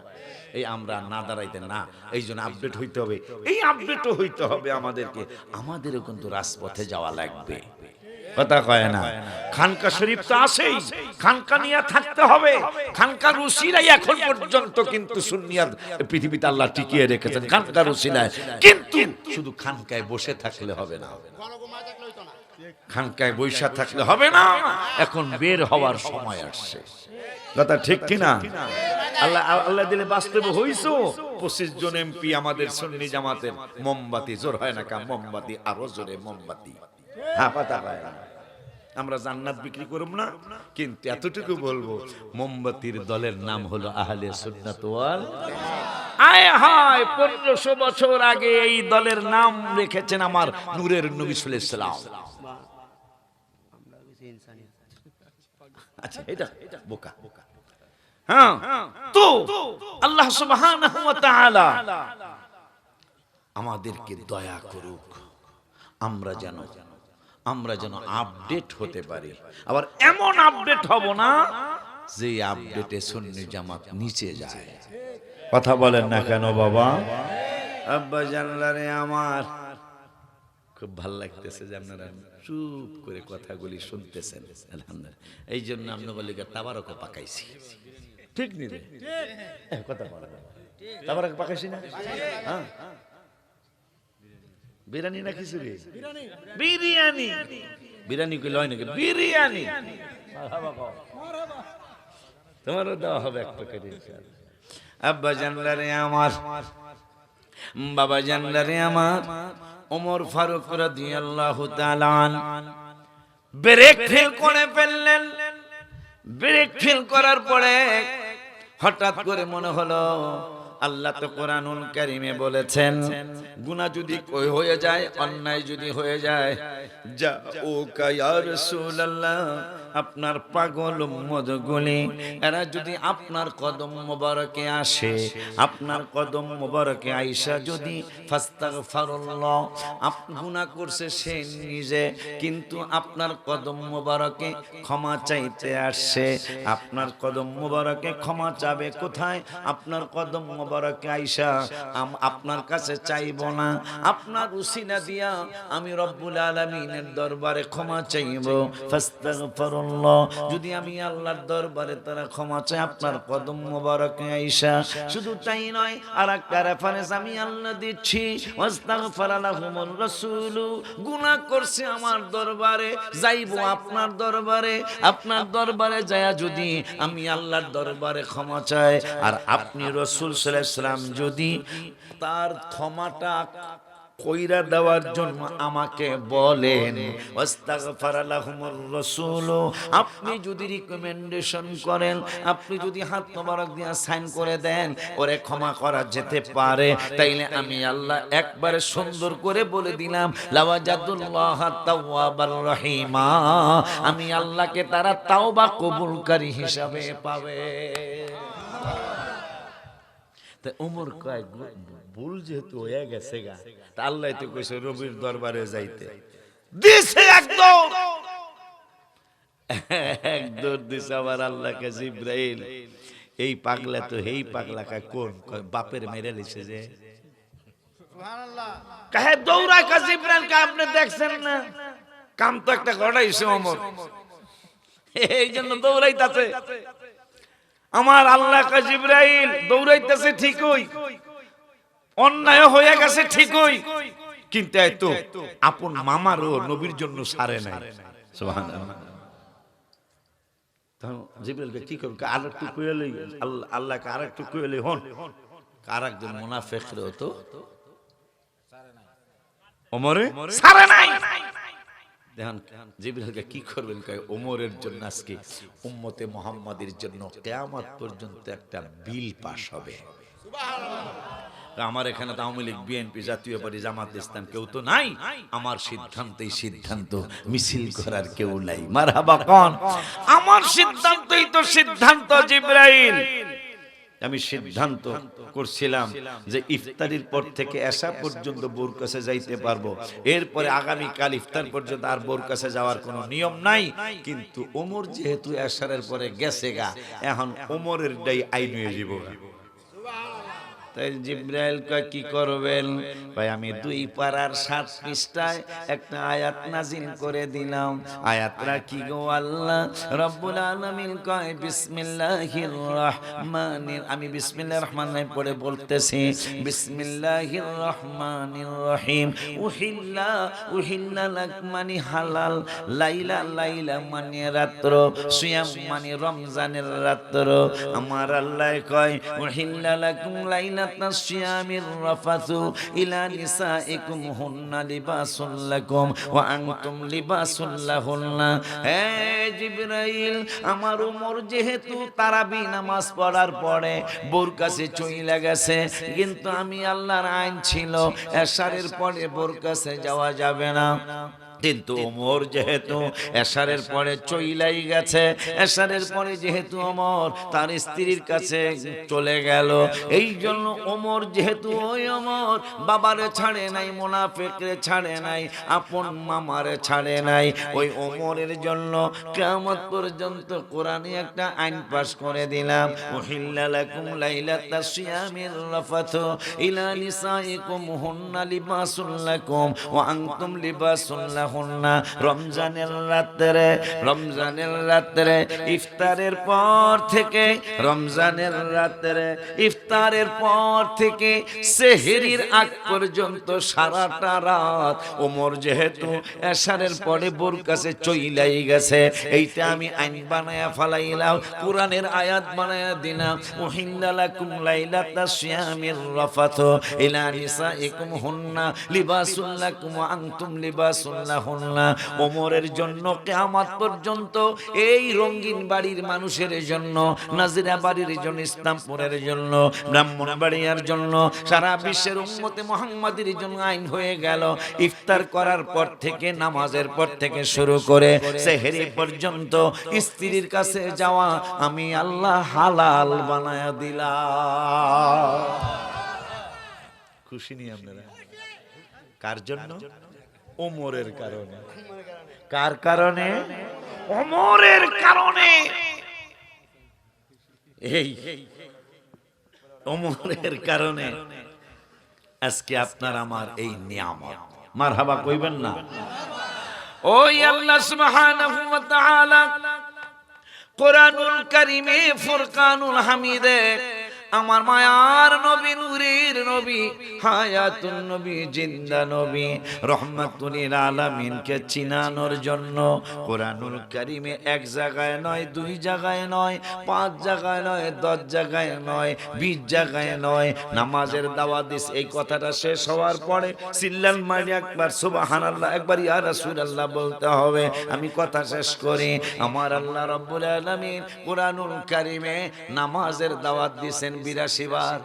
এই আমরা না দাঁড়াইতে না, এই জন্য আপডেট হইতে হবে। এই আপডেটও হইতে হবে আমাদেরকে, আমাদেরও কিন্তু রাজপথে যাওয়া লাগবে, কথা কয় না। খানকা শরীফ তো আছেই, খানকা নিয়ে থাকতে হবে। খানকার উসিলাই এখন পর্যন্ত কিন্তু সুন্নিয়াত পৃথিবীতে আল্লাহ টিকিয়ে রেখেছেন, খানকার উসিলায়। কিন্তু শুধু খানকায় বসে থাকলে হবে না, খানকায় বৈশা থাকলে হবে না, এখন বের হওয়ার সময় আসছে, কথা ঠিক কিনা? আল্লাহ দিলে বাস্তবে হইছো 25 জন এমপি আমাদের সুন্নি জামাতের। মোমবাতি জোর হয় না কা, মোমবাতি আরো জোরে মোমবাতি। হ্যাঁ, পাতা পায় না, আমরা জান্নাত বিক্রি করব না, কিন্তু এতটুকু বলবো, মোমবাতির দলের নাম হলো আহলে সুন্নাত ওয়াল। আয় হায়, 1500 বছর আগে এই দলের নাম রেখেছেন আমার নূরের নবী সাল্লাল্লাহু আলাইহি সাল্লাম। আচ্ছা, এটা বোকা। হ্যাঁ, তো আল্লাহ সুবহানাহু ওয়া তাআলা আমাদেরকে দয়া করুক, আমরা যেন আপডেট হতে পারি। আবার এমন আপডেট হব না যে আপডেটে সুন্নি জামাত নিচে যায়। কথা বলেন না কেন বাবা? আব্বা জানলারে আমার খুব ভাল লাগতেছে যে আপনারা চুপ করে কথাগুলি শুনতেছেন। আলহামদুলিল্লাহ। এই জন্য আপনার লিগে তাবারকও পাকাইছি। ঠিক নি রে? কথা বলে তাবারক পাকাইছি না? হ্যাঁ, বিরিয়ানি না খিচুড়ি? বিরিয়ানি। বিরিয়ানি কইলে হয় নাকি? বিরিয়ানি। তোমারও দেওয়া হবে এক প্যাকেট ইনশাআল্লাহ। আব্বা জানলারে আমার, বাবা জানলারে আমার, ওমর ফারুক রাদিয়াল্লাহু তাআলা ব্রেক ফেল করে ফেললেন। ব্রেক ফেল করার পরে হঠাৎ করে মনে হলো আল্লাহ তো কোরআনুল কারীমে বলেছেন গুনাহ যদি কই হয়ে যায়, অন্যায় যদি হয়ে যায়, যা ও ইয়া রাসূলুল্লাহ, আপনার পাগল উম্মতগুলি এরা যদি আপনার কদম মোবারকে আসে, আপনার কদম মোবারকে আয়েশা যদি ফাস্তাগফিরুল্লাহ, আপনি গুনাহ করছে সে নিজে, কিন্তু আপনার কদম মোবারকে ক্ষমা চাইতে আসছে, আপনার কদম মোবারকে ক্ষমা চাবে কোথায়? আপনার কদম মোবারকে আয়েশা আপনার কাছে চাইব না, আপনার উসিলা দিয়া আমি রব্বুল আলামিনের দরবারে ক্ষমা চাইব। ফাস্তাগফিরুল্লাহ, যদি আমি আল্লাহর দরবারে তারা ক্ষমা চাই আপনার কদম মোবারকে আয়েশা। শুধু তাই নয়, আরেকটা রেফারেন্স আমি আল্লাহ দিচ্ছি, ওয়াস্তাগফারা লাহুমুর রাসূল, গুনাহ করছে আমার দরবারে, যাইবো আপনার দরবারে, আপনার দরবারে যায়া যদি আমি আল্লাহর দরবারে ক্ষমা চাই, আর আপনি রাসূল সাল্লাল্লাহু আলাইহি ওয়াসাল্লাম যদি তার ক্ষমাটা কইরা দেওয়ার জন্য আমাকে বলেন, ওয়াস্তাগফারা লাহুমুর রাসূল, আপনি যদি রিকমেন্ডেশন করেন, আপনি যদি হাত মোবারক দিয়ে সাইন করে দেন ওরে ক্ষমা করা যেতে পারে, তাইলে আমি আল্লাহ একবারে সুন্দর করে বলে দিলাম লাওয়াজাদুল্লাহ তাওয়াবার রহিমা, আমি আল্লাহকে তারা তাওবা কবুলকারী হিসাবে পাবে। তা ওমর কয় ভুল যেহেতু হয়ে গেছে গা, তা আল্লাহ তো কইছে রবির দরবারে যাইতে, দিছে একদম দিছে আমার আল্লাহকে জিবরাইল। এই পাগলা তো এই পাগলা কা কোন বাপের মেরে লিছে যে সুবহানাল্লাহ, কাহে দৌড়ায় কা জিবরাইল কা আপনি দেখছেন না? কাম তো একটা ঘটাইছে ওমর, এই জন্য দৌড়াইতাছে। আমার আল্লাহ কা জিবরাইল দৌড়াইতেছে ঠিকই, অন্যায় হয়ে গেছে ঠিকই, কিন্তু এত আপন মামারও নবীর জন্য সারে নাই। সুবহানাল্লাহ। তখন জিবরাইলকে কি করবে? আরেকটু কইলে আল্লাহকে আরেকটু কইলে হন, আরেকজন মুনাফিকরে তো ওমরে সারে নাই। দেখেন জিবরাইলকে কি করবেন? কয় ওমরের জন্য আজকে উম্মতে মুহাম্মাদের জন্য কিয়ামত পর্যন্ত একটা বিল পাস হবে। সুবহানাল্লাহ। আমার এখানে তো আওয়ামী লীগ, বিএনপি, জাতীয় পার্টি, জামাত ইসলাম কেউ তো নাই, আমার সিদ্ধান্তই সিদ্ধান্ত, মিছিল করার কেউ নাই। মারহাবা কোন? আমার সিদ্ধান্তই তো সিদ্ধান্ত। জিবরাইল আমি সিদ্ধান্ত করছিলাম যে ইফতারির পর থেকে এশা পর্যন্ত বোর কাছে যাইতে পারবো, এরপরে আগামী কাল ইফতার পর্যন্ত আর বোর কাছে যাওয়ার কোনো নিয়ম নাই, কিন্তু ওমর যেহেতু এশারের পরে গেছে গা, এখন ওমরের ডাই আইন হয়ে যাব। তাই জিবরাইল কয় কি করবেন? ভাই আমি 2 পারার 7 পৃষ্ঠায় একটা আয়াত নাজিল করে দিলাম। আয়াতটা কি গো আল্লাহ রব্বুল আলামিন কয় বিসমিল্লাহির রহমানির, আমি বিসমিল্লাহির রহমানির রহিম পড়ে বলতেছি, বিসমিল্লাহির রহমানির রহিম। উহিল্লা লাক মানে হালাল, লাইলা লাইলা মানে রাত্র, সিয়াম মানে রমজানের রাত্র। আমার আল্লাহ কয় উহিল্লা লাকুম লাইলা সিয়ামির রাফাসু ইলা নিসাইকুম হুন্না লিবাসুল লাকুম ওয়া আনতুম লিবাসুল লাহুন্না। হে জিবরাইল, আমার ওমর যেহেতু তারাবি নামাজ পড়ার পরে বোর কাছে চইলা গেছে, কিন্তু আমি আল্লাহর আইন ছিল এশারের পরে বোর কাছে যাওয়া যাবে না, কিন্তু ওমর যেহেতু এশারের পরে চইলাই গেছে, এশারের পরে যেহেতু ওমর তার স্ত্রীর কাছে চলে গেল, এই জন্য ওমর যেহেতু ওই ওমর বাবারে ছাড়ে নাই, মুনাফিকরে ছাড়ে নাই, আপন মামারে ছাড়ে নাই, ওই ওমরের জন্য কিয়ামত পর্যন্ত কোরআনে একটা আইন পাশ করে দিলাম, উহিল্লা লাকুম লাইলাতাস সিয়ামির রাফাতু ইলা নিসাইকুম হুন্না লিবাসুল লাকুম ওয়া আনতুম লিবাসুল লাহুন্না। রমজানের রাত্রে ইফতারের পর থেকে, রমজানের রাত্রে ইফতারের পর থেকে সেহরির আগ পর্যন্ত সারাটা রাত ওমর যেহেতু এশারের পরে বোর কাছে চইলাই গেছে, এইটা আমি আইন বানায়া ফালাইলাম, কোরআনের আয়াত বানায়া দিলাম, উহিল্লা লাকুম লাইলাতাস সিয়ামির রাফাতু ইলা নিসাইকুম হুন্না লিবাসুল লাকুম ওয়া আনতুম লিবাসুল লাহুন্না। ওমরের জন্য কিয়ামত পর্যন্ত, এই রঙিন বাড়ির মানুষের জন্য, নাজিরা বাড়ির জন্য, ইসলামপুরের জন্য, ব্রাহ্মণবাড়িয়ার জন্য, সারা বিশ্বের উম্মতে মুহাম্মাদের জন্য আইন হয়ে গেল, ইফতার করার পর থেকে, নামাজের পর থেকে শুরু করে সেহরি পর্যন্ত স্ত্রীর কাছে যাওয়া আমি আল্লাহ হালাল বানায়া দিলাম। খুশি নি আপনারা? কার জন্য? ওমরের কারণে। কার কারণে? ওমরের কারণে। এই ওমরের কারণে আজকে আপনার আমার এই নিয়ামত। মারহাবা কইবেন না? ওই আল্লাহ সুবহানাহু ওয়া তাআলা কোরআনুল কারীমে ফুরকানুল হামিদে আমার মায়ার নবী, নূরের নবী, হায়াতুন নবী, জিন্দা নবী, রহমাতুল লিল আলামিনকে চিনানোর জন্য কোরআনুল কারীমে এক জায়গায় নয়, দুই জায়গায় নয়, 5 জায়গায় নয়, 10 জায়গায় নয়, 20 জায়গায় নয়, নামাজের দাওয়াত দিস। এই কথাটা শেষ হওয়ার পরে সিল্লাল মারি একবার সুবহানাল্লাহ, একবার ইয়া রাসূলুল্লাহ বলতে হবে। আমি কথা শেষ করি। আমার আল্লাহ রাব্বুল আলামিন কোরআনুল কারীমে নামাজের দাওয়াত দিয়েছেন 82 বার।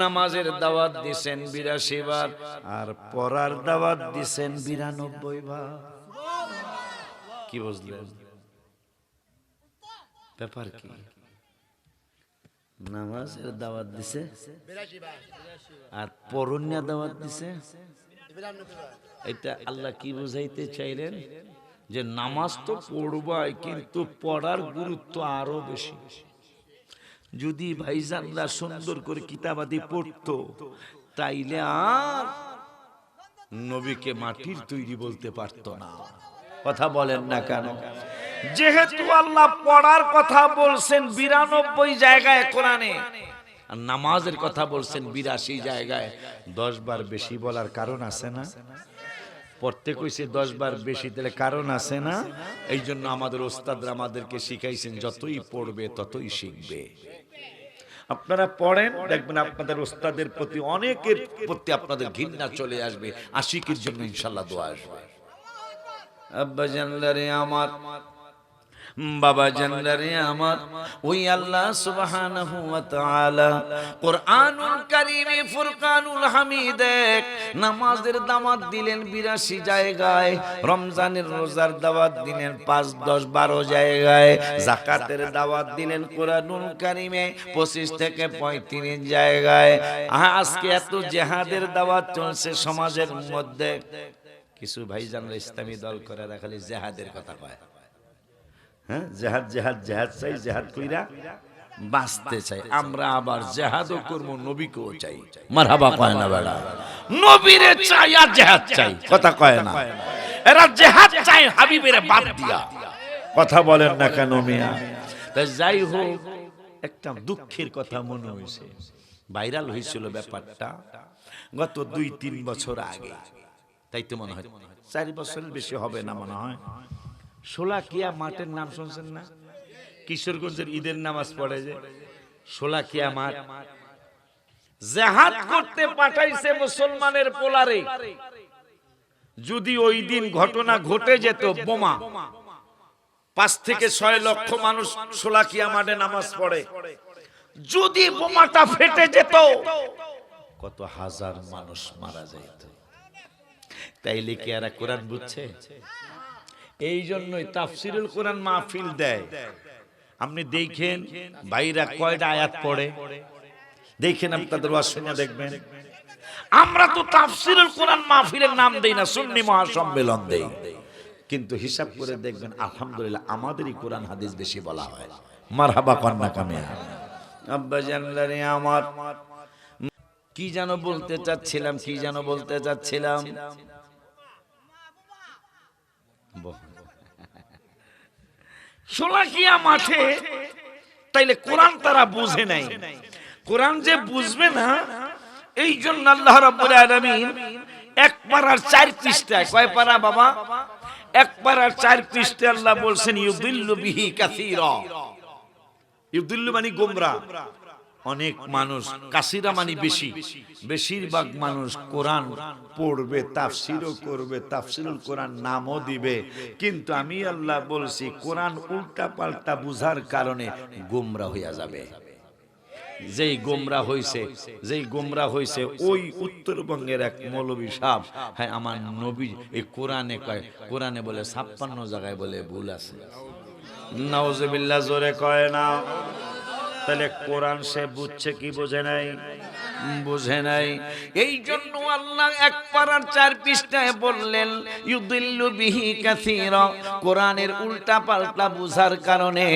নামাজের দাওয়াত দিছেন 82 বার, আর পড়ার দাওয়াত দিছেন 92 বার। কি বুঝলেন ব্যাপার? কি নামাজের দাওয়াত দিছে 82 বার, আর পড়নিয়া দাওয়াত দিছে। এটা আল্লাহ কি বুঝাইতে চাইলেন? যে নামাজ তো পড়বাই, কিন্তু পড়ার গুরুত্ব আরো বেশি। যদি ভাইজানরা সুন্দর করে কিতাবাদি পড়তো, তাইলে আর নবীকে মাটির তৈরি বলতে পারতো না। কথা বলেন না কেন? যেহেতু আল্লাহ পড়ার কথা বলছেন 92 জায়গায় কোরআনে, আর নামাজের কথা বলছেন 82 জায়গায়, 10 বার বেশি বলার কারণ আছে না? পড়তে কইছে 10 বার বেশি, তাহলে কারণ আছে না? এই জন্য আমাদের ওস্তাদরা আমাদেরকে শিখাইছেন, যতই পড়বে ততই শিখবে। আপনারা পড়েন, দেখবেন আপনাদের ওস্তাদের প্রতি, অনেকের প্রতি আপনাদের ঘৃণা চলে আসবে, আশিকের জন্য ইনশাআল্লাহ দোয়া আসবে। আব্বা জানলারে আমার, বাবা জানলারে আমার, ওই আল্লাহ সুবহানাহু ওয়া তাআলা কোরআনুল কারীমে ফুরকানুল হামিদে নামাজের দাওয়াত দিলেন 82 জায়গায়, রমজানের রোজার দাওয়াত দিলেন 5, 10, 12 জায়গায়, যাকাতের দাওয়াত দিলেন কোরআনুল কারীমে 25 থেকে 35 জায়গায়। আজকে এত জিহাদের দাওয়াত চলছে সমাজের মধ্যে, কিছু ভাইজানরা ইসলামী দল করে রাখালি জিহাদের কথা কয়। হ্যাঁ, জিহাদ জিহাদ জিহাদ চাই, জিহাদ কইরা বাঁচতে চাই। আমরা আবার জিহাদও করব, নবীকেও চাই। মারহাবা কয় না বেড়া? নবীরে চাই আর জিহাদ চাই, কথা কয় না? এরা জিহাদ চাই হাবিবের বাদ দিয়া। কথা বলেন না কেন মিয়া? তাই যাই হোক, একটা দুঃখের কথা মনে হইছে, ভাইরাল হয়েছিল ব্যাপারটা গত 2-3 বছর আগে, তাই তো মনে হয় 4 বছরের বেশি হবে না মনে হয়। শোলাকিয়া মাঠের নাম শুনছেন না? কিশোরগঞ্জের ঈদের নামাজ পড়ে যে শোলাকিয়া মাঠ, জিহাদ করতে পাঠাইছে মুসলমানের পোলারে। যদি ওই দিন ঘটনা ঘটে যেত, বোমা 5 থেকে 6 লক্ষ মানুষ শোলাকিয়া মাঠে নামাজ পড়ে, যদি বোমাটা ফেটে যেত কত হাজার মানুষ মারা যেত। তাইলে কি এরা কোরআন বুঝছে? এই জন্যই তাফসিরুল কোরআন মাহফিল দেয়। আপনি দেখেন ভাইরা কয়টা আয়াত পড়ে, দেখেন আপনাদের ওয়াজ শুনে দেখবেন। আমরা তো তাফসিরুল কোরআন মাহফিলের নাম দেই না, সুন্নি মহাসম্মেলন দেই, কিন্তু হিসাব করে দেখবেন আলহামদুলিল্লাহ আমাদেরই কোরআন হাদিস বেশি বলা হয়। মারহাবা কন্যা কামিয়া। আব্বা জানলারে আমার কি যেন বলতে চাচ্ছিলাম, শোলাকিয়া মাঠে তাইলে কোরআন তারা বুঝে নাই। কোরআন যে বুঝবে না, এই জন্য আল্লাহ রাব্বুল আলামিন এক পারার 4 পৃষ্ঠায়, কয় পারা বাবা? এক পারার 4 পৃষ্ঠায় আল্লাহ বলছেন ইউদিল্লু বিহি কাসীরা। ইউদিল্লু মানে গোমরা। অনেক মানুষ, কাসীরা মানে বেশি, বেশিরভাগ মানুষ কোরআন পড়বে, তাফসীরও করবে, তাফসীরুল কোরআন নামও দিবে, কিন্তু আমি আল্লাহ বলছি কোরআন উল্টা পাল্টা বুঝার কারণে গোমরা হইয়া যাবে। যেই গোমরা হইছে ওই উত্তরবঙ্গের এক মৌলভী সাহেব, হ্যাঁ আমার নবী এই কোরআনে কয়, কোরআনে বলে 56 জায়গায় বলে ভুল আছে। নাউজুবিল্লাহ, জোরে কয় না। তাহলে কোরআন সে বুঝছে কি বুঝে নাই? বুঝে নাই। এই জন্য আল্লাহ এক পারার 4 পৃষ্ঠায় বললেন ইউদিল্লু বিহি কাসীরা। কোরআনের উল্টা পাল্টা বুঝার কারণে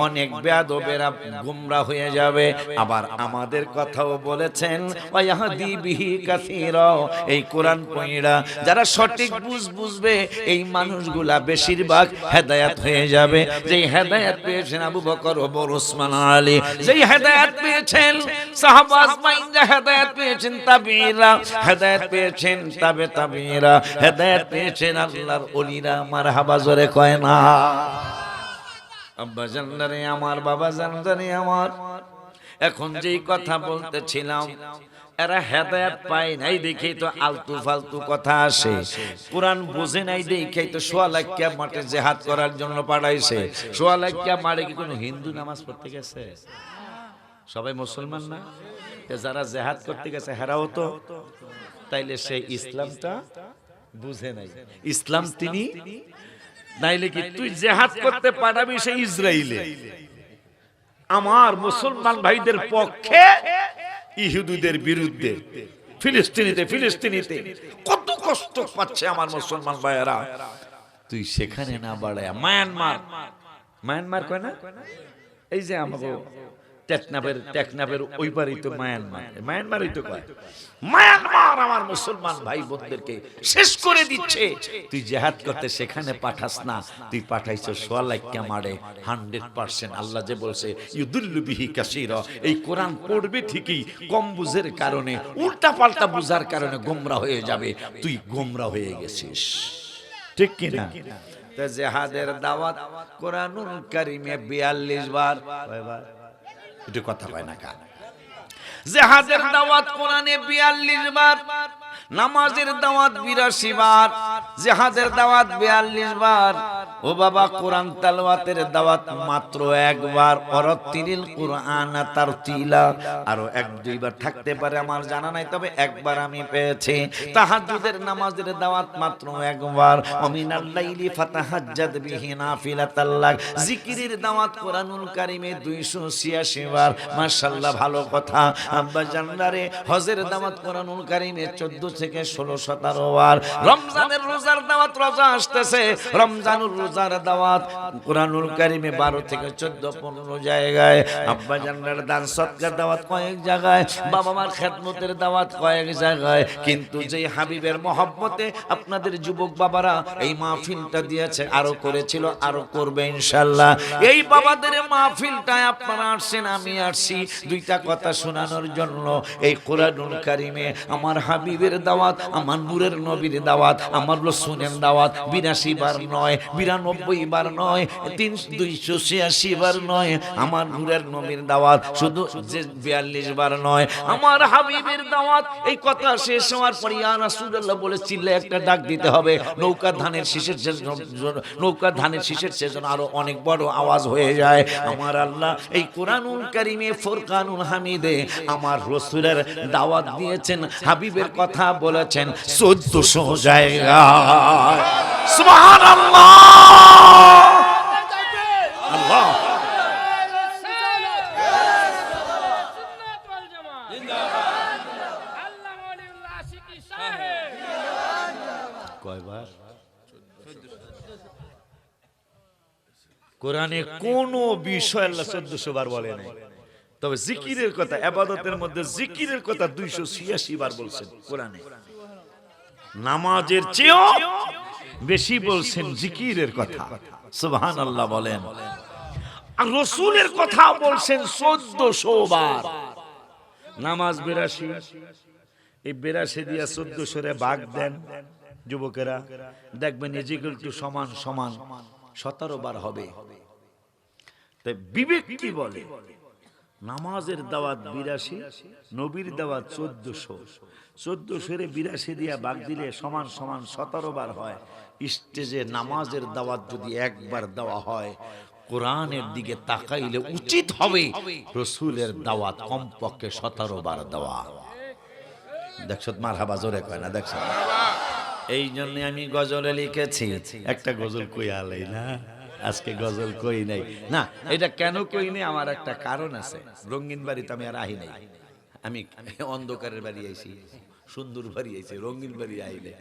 অনেক বেয়াদবেরা গোমরাহ হয়ে যাবে। আবার আমাদের কথাও বলেছেন ওয়াহদি বিহি কাসীরা। এই কোরআন পড়া যারা সঠিক বুঝবে এই মানুষগুলা বেশিরভাগ হেদায়েত হয়ে যাবে। যেই হেদায়েত পেয়েছেন আবু বকর, ওমর, ওসমান, আলী, যেই হেদায়েত পেয়েছেন সাহাবা আজমাইন, হেদায়েত পেয়েছেন তাবিঈরা, হেদায়েত পেয়েছেন তাবিঈরা, হেদায়েত পেয়েছেন আল্লাহর ওলিরা। মারহাবা, জোরে কয় না। আব্বা জানদারে আমার, বাবা জানদারে আমার, এখন যেই কথা বলতেছিলাম, এরা হেদায়েত পায় নাই দেখেই তো আলতু ফালতু কথা আসে। কোরআন বোঝে নাই দেখেই তো সোয়ালাক্কিয়া মাঠে জিহাদ করার জন্য পাঠাইছে। সোয়ালাক্কিয়া মাঠে কি কোনো হিন্দু নামাজ পড়তে গেছে? সবাই মুসলমান না? যারা জিহাদ করতে গেছে হেরাও তো, তাইলে সে ইসলামটা বুঝে নাই। ইসলাম তিনি নাইলে কি তুই জিহাদ করতে পারবি সে ইসরাইলে? আমার মুসলমান ভাইদের পক্ষে ইহুদিদের বিরুদ্ধে ফিলিস্তিনিতে কত কষ্ট পাচ্ছে আমার মুসলমান ভাইয়েরা, তুই সেখানে না বাড়ায় মায়ানমার কয় না, এই যে আমাকে টেকনাফের ওই পারেই তো মায়ানমারই তো কয়। মায়ানমার আমার মুসলমান ভাই বোনদেরকে শেষ করে দিচ্ছে। তুই জিহাদ করতে সেখানে পাঠাস না, তুই পাঠাইছ সোয়ালাক্কিয়া মারে 100%। আল্লাহ যে বলছে ইউদিল্লু বিহি কাসীরা, এই কোরআন পড়বে ঠিকই, কম বুঝের কারণে, উল্টা পাল্টা বুঝার কারণে গোমরা হয়ে যাবে। তুই গোমরা হয়ে গেছিস, ঠিক কি না? তা জিহাদের দাওয়াত কোরআনুল কারীমে 42 বার, কয়বার? এটা কথা কয় না কা? জিহাদের দাওয়াত কোরআনে 42 বার, নামাজের দাওয়াত 82 বার, জিহাদের দাওয়াত 42 বার। ও বাবা, কোরআন তেলাওয়াতের দাওয়াত মাত্র 1 বার। ওয়ারাতিলিল কুরআন তারতিলা, আরো 1-2 বার থাকতে পারে, আমার জানা নাই, তবে 1 বার আমি পেয়েছি। তাহাজ্জুদের নামাজের দাওয়াত মাত্র 1 বার। ওমিনাল লাইলি ফাতাহাজ্জাদ বিহি নাফিলাতাল লাক, জিকিরের দাওয়াত কোরআনুল কারীমে 286 বার। মাশাআল্লাহ, ভালো কথা। আব্বা জানলারে হজের দাওয়াত কোরআনুল কারীমে 14 থেকে 16-17 বার। রমজানের রোজার দাওয়াত, রোজা আসতেছে, রমজানুর রোজার দাওয়াত কোরআনুল কারীমে 12 থেকে 14-15 জায়গায়। আব্বা জানলার দান সদকার দাওয়াত কয়েক জায়গায়, বাবা মার খেদমতের দাওয়াত কয়েক জায়গায়। কিন্তু যেই হাবিবের মহব্বতে আপনাদের যুবক বাবারা এই মাহফিলটা দিয়েছে, আরো করেছিল, আরো করবে ইনশাআল্লাহ। এই বাবাদের মাহফিলটায় আপনারা আসছেন, আমি আসছি 2টা কথা শোনানোর জন্য। এই কোরআনুল কারীমে আমার হাবিবের দাওয়াত, আমার নূরের নবীর দাওয়াত, আমার রসুলের দাওয়াত 82 বার নয়, 92 বার নয়, 286 বার নয়, আমার নূরের নবীর দাওয়াত শুধু যে 42 বার নয়, আমার হাবিবের দাওয়াত। এই কথা শেষ হওয়ার পর ইয়া রাসূলুল্লাহ বলে চিল্লে একটা ডাক দিতে হবে, নৌকা ধানের শীষের নৌকা ধানের শীষের সেজন্য আরো অনেক বড় আওয়াজ হয়ে যায়। আমার আল্লাহ এই কোরআনুল কারীমে ফুরকানুল হামিদে আমার রাসূলের দাওয়াত দিয়েছেন, হাবিবের কথা বলেছেন 1400 জায়গায়। সুবহানাল্লাহ, আল্লাহ কয়বার কোরআনে কোন বিষয় আল্লাহ 1400 বার বলে নাই, তবে জিকিরের কথা, ইবাদতের মধ্যে জিকিরের কথা 286 বার বলছেন কোরআনে। নামাজের চেয়েও বেশি বলছেন জিকিরের কথা, সুবহানাল্লাহ বলেন। আর রাসূলের কথা বলছেন 1400 বার। নামাজ 82, এই 82 দিয়া 1400 রে ভাগ দেন যুবকেরা, দেখবেন ইজিক্যাল টু সমান সমান 17 বার হবে। তাই বিবেক কি বলে? নামাজের দাওয়াত 82, নবীর দাওয়াত 1400, 1400 রে 82 দিয়া ভাগ দিলে সমান সমান 17 বার হয়। স্টেজে নামাজের দাওয়াত যদি একবার দেওয়া হয়, কোরআনের দিকে তাকাইলে উচিত হবে রাসূলের দাওয়াত কমপক্ষে 17 বার দেওয়া। দেখছ মারহাবা জোরে কয় না, দেখছ? এই জন্য আমি গজলে লিখেছি, একটা গজল কই আলাই না, আজকে গজল কই নাই না। এটা কেন কই নাই, আমার একটা কারণ আছে। রঙিন বাড়িতে আমি আর আহি নাই, আমি অন্ধকারের বাড়ি আইছি, সুন্দর বাড়ি আইছি, রঙিন বাড়ি আইলে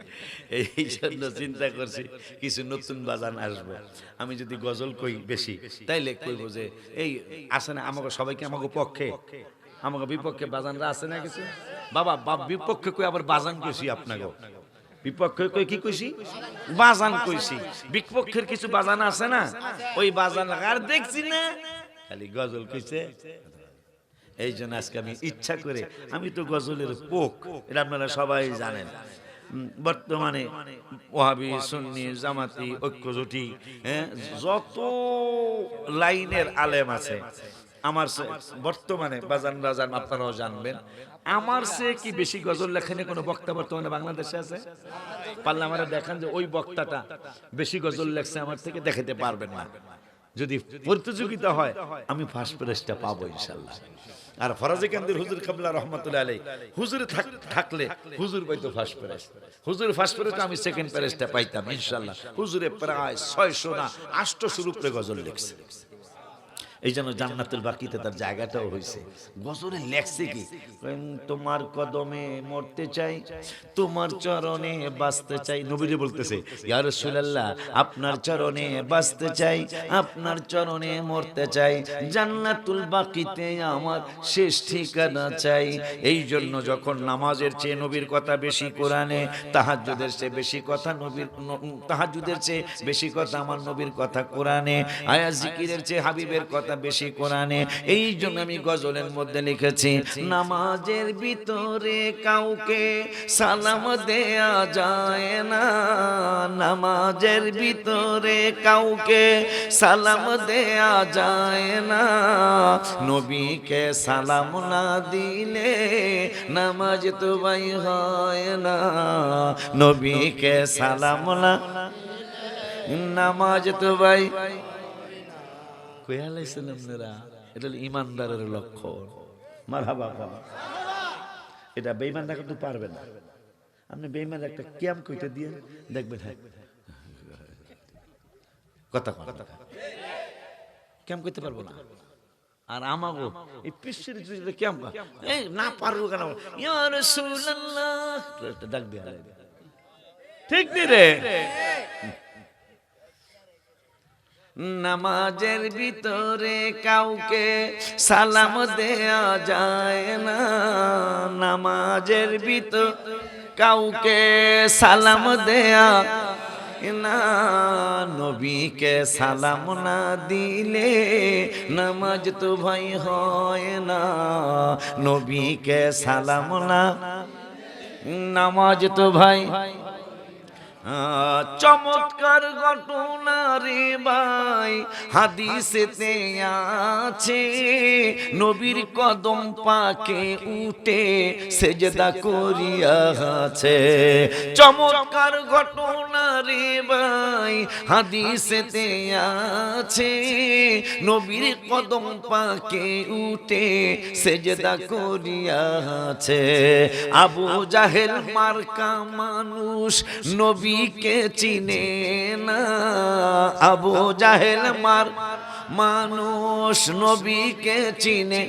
এই জন্য চিন্তা করছি কিছু নতুন বাজান আসবে। আমি যদি গজল কই বেশি তাইলে কইব যে এই আসে না আমাকে সবাইকে, আমাকে পক্ষে আমাকে বিপক্ষে বাজানরা আছে না কিছু। বাবা বিপক্ষে কই আবার বাজান কইছি, আপনাকে বিপক্ষে কই কি কইছি, বাজান কইছি। বিপক্ষের কিছু বাজান আছে না, ওই বাজান আর দেখছি না, খালি গজল কইছে। এই জন্য আজকে আমি ইচ্ছা করে, আমি তো গজলের পোক, এটা আপনারা সবাই জানেন। বর্তমানে ওয়াহাবি, সুন্নি, জামাতি, ঐক্য জোটি, যত লাইনের আলেম আছে, আমার বর্তমানে বাজান বাজান আপনারাও জানবেন, আমার সে কি বেশি গজল লেখেনি কোনো বক্তা বর্তমানে বাংলাদেশে আছে? পারলে আমরা দেখান যে ওই বক্তাটা বেশি গজল লেখছে আমার থেকে, দেখাতে পারবেন না। যদি প্রতিযোগিতা হয় আমি ফার্স্ট প্রাইজটা পাবো ইনশাআল্লাহ। আর ফরাজে কান্দির হুজুর কিবলা রাহমাতুল্লাহ আলাইহি, হুজুরে থাকলে হুজুর পাইতো ফার্স্ট প্রাইজ, হুজুর ফার্স্ট প্রাইজ, আমি সেকেন্ড প্রাইজটা পাইতাম ইনশাআল্লাহ। হুজুরে প্রায় 600 না 800 উপরে গজল লিখছে। এই জন্য জান্নাতুল বাকিতে তার জায়গাটাও হয়েছে। গজলে লেখছে কি, তোমার কদমে মরতে চাই, তোমার চরণে বাঁচতে চাই। নবীজি বলতেছে ইয়া রাসূলুল্লাহ আপনার চরণে বাঁচতে চাই, আপনার চরণে মরতে চাই, জান্নাতুল বাকিতে আমার শেষ ঠিকানা চাই। এই জন্য যখন নামাজের চেয়ে নবীর কথা বেশি কোরআনে, তাহাজ্জুদের চেয়ে বেশি কথা নবীর, তাহাজ্জুদের চেয়ে বেশি কথা আমার নবীর কথা কোরআনে, আয়া জিকিরের চেয়ে হাবিবের কথা বেশি কোরআনে। এই জন্য আমি গজলের মধ্যে লিখেছি, নামাজের ভিতরে কাউকে সালাম দেয়া যায় না, নামাজের ভিতরে কাউকে সালাম দেয়া যায় না, নবীকে সালাম না দিলে নামাজ তো ভাই হয় না, নবীকে সালাম না, নামাজ তো ভাই কইয়ালাইছেন আপনারা। এটা ইমানদারের লক্ষণ। মারহাবা। এটা বেঈমানরা কিন্তু পারবে না। আপনি বেঈমান একটা কিয়াম কইতে দিয়ে দেখবেন, হ্যাঁ কথা কিয়াম কইতে পারবো না। আর আমাগো এই পিসের যদি কিয়াম এই না পারবো কেন, ইয়া রাসূলুল্লাহ ডাক দিয়া, ঠিক নি রে? নামাজের ভিতরে কাউকে সালাম দেয়া যায় না, নামাজের ভিতর কাউকে সালাম দেয়া না, নবীকে সালাম না দিলে নামাজ তো ভাই হয় না, নবীকে সালাম না, নামাজ তো ভাই। চমৎকার ঘটনা রে ভাই হাদিসেতে আছে, নবীর কদম পাকে উঠে সেজদা করিয়া আছে। চমৎকার ঘটনা রে ভাই হাদিসেতে আছে, নবীর কদম পাকে উঠে সেজদা করিয়া আছে। আবু জাহেল মার্কা মানুষ নবীকে চিনে না, আবু জাহেল মার মানুষ নবীকে চিনে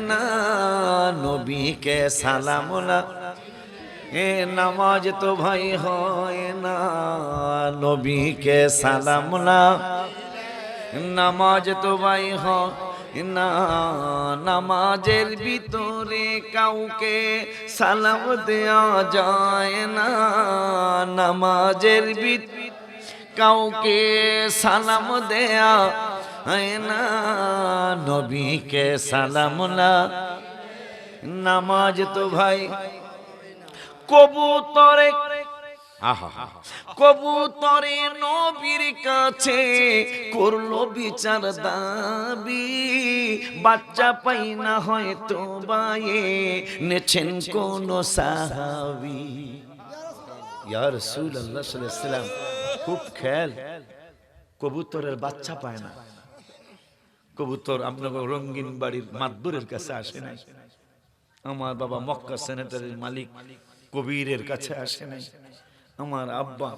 না, নবীকে সালাম না এ নামাজ তো ভাই হয় না, নবীকে সালাম না নামাজ তো ভাই হয় না, নামাজের ভিতরে কাউকে সালাম দেয়া যায় না, নামাজের ভিতরে কাউকে সালাম দেয়া হয় না, নবীকে সালাম না নামাজ তো ভাই। কবুতরে কবুতরে নবীর কাছে করলো বিচার দাবি, বাচ্চা পাই না হয়তো বায়ে নেছেন কোন সাহাবী। ইয়া রাসূলুল্লাহ সাল্লাল্লাহু আলাইহি ওয়াসাল্লাম খুব খেয়াল, কবুতরের বাচ্চা পায় না। কবুতর আপনার রঙিন বাড়ির মাদবুরের কাছে আসে নাই, আমার বাবা মক্কা সেনেটারির মালিক কবিরের কাছে আসে নাই, আমার আব্বা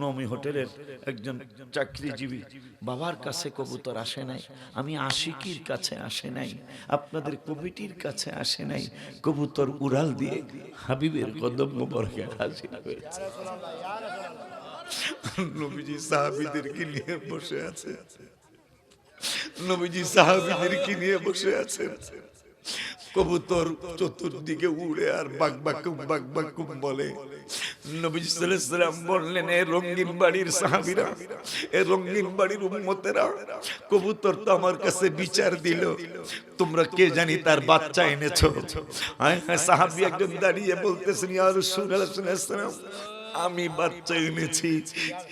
নমি হোটেলের একজন চাকরিজীবী বাবার কাছে কবুতর আসে নাই, আমি আশিকির কাছে আসে নাই, আপনাদের কমিটির কাছে আসে নাই, কবুতর উড়াল দিয়ে হাবিবের কদম মোবারকে হাজির হয়েছে। নবীজি সাহাবীদেরকে নিয়ে বসে আছে, নবীজি সাহাবীদেরকে নিয়ে বসে আছেন, কবুতর চতুর্দিকে উড়ে আর বাক বাকুম বাক বাকুম বলে। নবী সাল্লাল্লাহু আলাইহি ওয়াসাল্লাম বললেন, এ রঙিন বাড়ির সাহাবীরা, এ রঙিন বাড়ির উম্মতেরা, কবুতর তো আমার কাছে বিচার দিল, তোমরা কে জানি তার বাচ্চা এনেছো। সাহাবী একজন দাঁড়িয়ে বলতেছেন, ইয়া রাসূলুল্লাহ সাল্লাল্লাহু আলাইহি ওয়াসাল্লাম, আমি বাচ্চা এনেছি,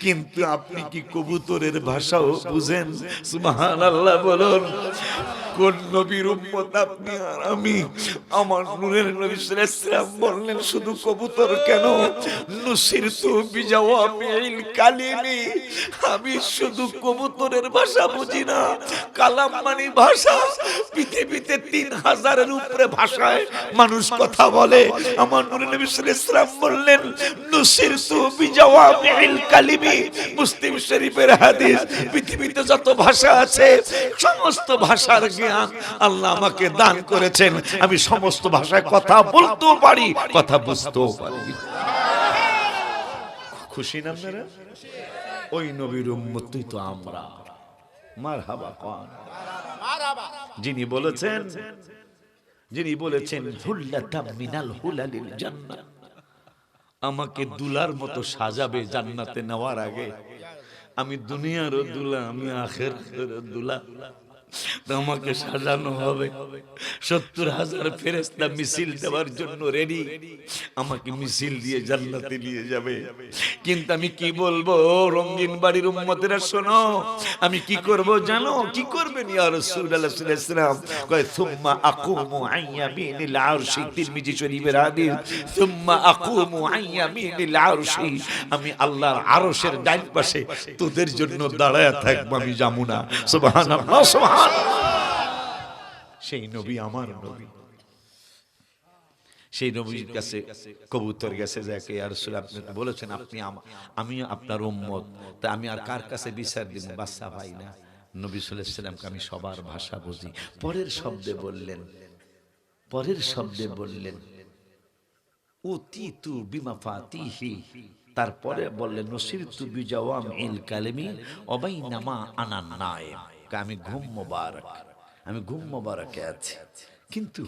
কিন্তু আপনি কি কবুতরের ভাষাও বুঝেন? সুবহানাল্লাহ বলুন। কোন নবীর উম্মত আপনি আর আমি? আমার নূরের নবী সাল্লাল্লাহু আলাইহি ওয়াসাল্লাম বললেন, শুধু কবুতর কেন, নুসিরতু বিজাওয়ামিল কালিমি, আমি শুধু কবুতরের ভাষা বুঝি না, কালাম মানে ভাষা। পৃথিবীতে 3000-এর উপরে ভাষায় মানুষ কথা বলে, আমার নূরের নবী সাল্লাল্লাহু আলাইহি ওয়াসাল্লাম বললেন, নুসিরতু বিজাওয়ামিল কালিমি। মুসলিম শরীফের হাদিস। পৃথিবীতে যত ভাষা আছে সমস্ত ভাষার জ্ঞান আল্লাহ আমাকে দান করেছেন, আমি সমস্ত ভাষায় কথা বলতেও পারি, কথা বুঝতেও পারি। খুশি না আপনারা? ওই নবীর উম্মতই তো আমরা। মারহাবা কোন? যিনি বলেছেন হুল্লাতাম মিনাল হুলালিল জান্নাহ, আমাকে দুলার মতো সাজাবে জান্নাতে নেওয়ার আগে। আমি দুনিয়ারও দুলা, আমি আখিরাতেরও দুলা, আমাকে সাজানো হবে। 70,000 ফেরেশতা মিছিল দেওয়ার জন্য রেডি, আমাকে মিছিল দিয়ে জান্নাতে নিয়ে যাবে। কিন্তু আমি কি বলবো, রঙিন বাড়ির উম্মতেরা শোনো, আমি কি করব জানো? কি করবেন ইয়া রাসূলুল্লাহ সাল্লাল্লাহু আলাইহি ওয়াসাল্লাম? কয় সুম্মা আকুমু আন ইয়ামিনিল আরশি, তিরমিজি শরীফের হাদিস, সুম্মা আকুমু আন ইয়ামিনিল আরশি, আমি আল্লাহর আরশের ডান পাশে তোদের জন্য দাঁড়ায়া থাকব, আমি যাবো না। সুবহানাল্লাহ, সুবহানাল্লাহ। সেই নবী আমার নবী, সেই নবীর কাছে কবুতর গেছে, যাকে ইয়া রাসূলুল্লাহ আপনি বলেছেন আপনি আমি আপনার উম্মত, তা আমি আর কার কাছে বিচার দিব? বাচ্চা ভাই না, নবী সাল্লাল্লাহু আলাইহি ওয়াসাল্লামকে আমি সবার ভাষা বুঝি। পরের শব্দে বললেন উতিতু বিমাফাতিহি, তারপরে বললেন নসিরতু বিজাওয়ামিল কালিমি ওয়া বাইনামা আনা নাইম, আমি ঘুম মোবারকে আছি, কিন্তু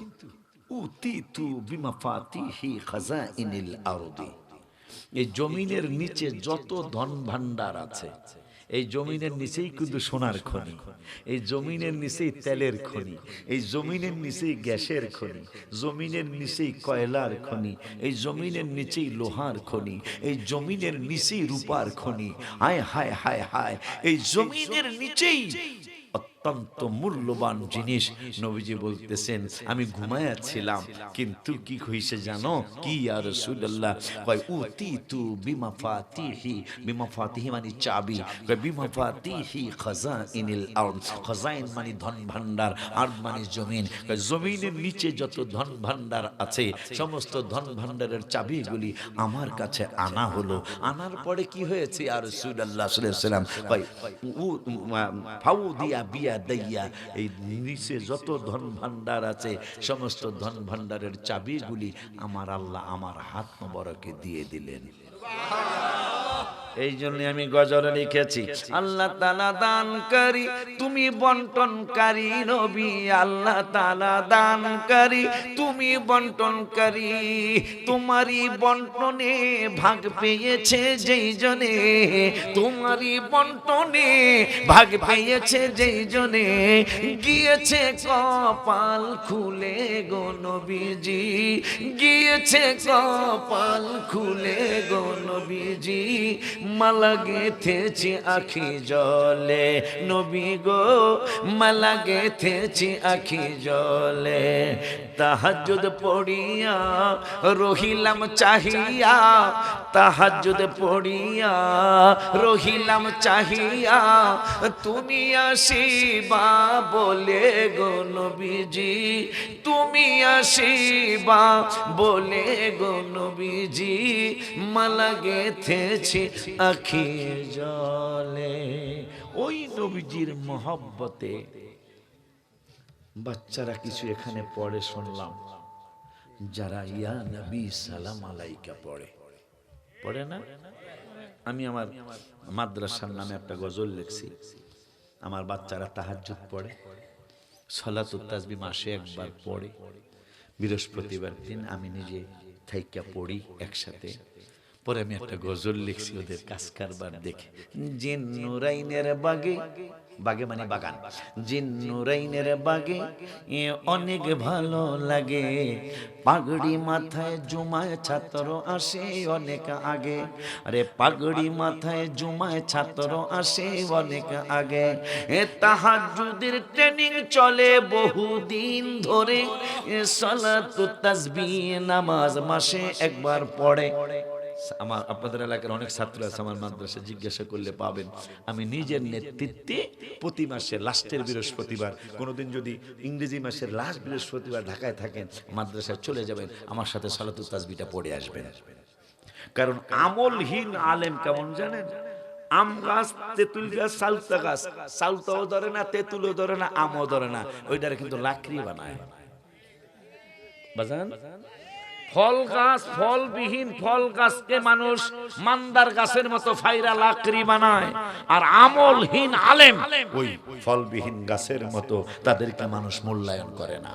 উতিতু বিমাফাতিহি খাজাইনিল আরদি, এই জমিনের নিচে যত ধন ভান্ডার আছে এই জমিনের নিচেই কিন্তু সোনার খনি, এই জমিনের নিচেই তেলের খনি, এই জমিনের নিচেই গ্যাসের খনি, জমিনের নিচেই কয়লার খনি, এই জমিনের নিচেই লোহার খনি, এই জমিনের নিচেই রূপার খনি। হায় হায় হায় হায়, এই জমিনের নিচেই অত্যন্ত মূল্যবান জিনিস। নবীজি বলতেছেন আমি ঘুমায়াছিলাম, কিন্তু কি হইছে জানো কি ইয়া রাসূলুল্লাহ? কয় উতিতু বিমাফাতিহি, বিমাফাতিহি মানে চাবি, কয় বিমাফাতিহি খাজাইনিল আরদ, খাজাইন মানে ধন ভান্ডার, আরদ মানে জমিন। কয় জমিনের নিচে যত ধন ভান্ডার আছে সমস্ত ধন ভান্ডারের চাবিগুলি আমার কাছে আনা হলো। আনার পরে কি হয়েছে ইয়া রাসূলুল্লাহ সাল্লাল্লাহু আলাইহি ওয়াসাল্লাম? কয় ফাউদিয়া বিয়া দাইয়া, এই নিচে যত ধন ভান্ডার আছে সমস্ত ধন ভান্ডারের চাবিগুলি আমার আল্লাহ আমার হাত মোবারকে দিয়ে দিলেন। এই জন্য আমি গজলে লিখেছি আল্লাহ তাআলা দানকারী, তুমি বন্টনকারী নবী। আল্লাহ তাআলা দানকারী, তুমি বন্টনকারী। তোমারই বন্টনে ভাগ পেয়েছে যেই জনে, তোমারই বন্টনে ভাগ পেয়েছে যেই জনে, গিয়েছে কপাল খুলে গো নবীজি, গিয়েছে কপাল খুলে গো নবীজি। মালা গেথেছি আখি জলে নবী গো, মালা গেথেছি আখি জলে। তাহাজ্জুদ পড়িয়া রহিলাম চাহিয়া, তাহাজ্জুদ পড়িয়া রহিলাম চাহিয়া, তুমি আসিবা বলে গো নবীজি, তুমি আসিবা বলে গো নবীজি। মালা গেথেছি আখি জলে। ওই নবীজির মহব্বতে বাচ্চারা কিছু এখানে পড়ে শুনলাম, যারা ইয়া নবী সালাম আলাইকা পড়ে, পড়ে না? আমি আমার মাদ্রাসার নামে একটা গজল লিখছি। আমার বাচ্চারা তাহাজ্জুদ পড়ে, সালাতুত তাসবিহ মাসে একবার পড়ে, বৃহস্পতিবার দিন আমি নিজে থাইকা পড়ি একসাথে। পরে আমি একটা গজল লিখছি ওদের কাজ কারবার দেখে। জিন নুরাইনের বাগে, বাগে মানে বাগান, জিন নুরাইনের বাগে এ অনেক ভালো লাগে, পাগড়ি মাথায় জুমায় ছাত্র আসে অনেক আগে। আরে পাগড়ি মাথায় জুমায় ছাত্র আসে অনেক আগে। এ তাহাজ্জুদের ট্রেনিং চলে বহুদিন ধরে, এ সালাতুত তাসবিহ নামাজ মাসে একবার পড়ে। আমার আপনাদের এলাকার অনেক ছাত্র আছে আমার মাদ্রাসা, জিজ্ঞাসা করলে পাবেন। আমি নিজের নেতৃত্বে প্রতি মাসে লাস্টের বৃহস্পতিবার, কোনোদিন যদি ইংরেজি মাসের লাস্ট বৃহস্পতিবার ঢাকায় থাকেন, মাদ্রাসায় চলে যাবেন, আমার সাথে সালাতুত তাসবিহটা পড়ে আসবেন। কারণ আমলহীন আলেম কেমন জানেন? আম গাছ, তেঁতুল গাছ, সালতা গাছ, সালতাও ধরে না, তেঁতুলও ধরে না, আমও ধরে না, ওইটারে কিন্তু লাকড়ি বানায় বাজান। ফল গাছ, ফলবিহীন ফল গাছকে মানুষ মান্দার গাছের মতো ফাইরা লাকড়ি বানায়, আর আমলহীন আলেম ওই ফলবিহীন গাছের মতো তাদেরকে মানুষ মূল্যায়ন করে না।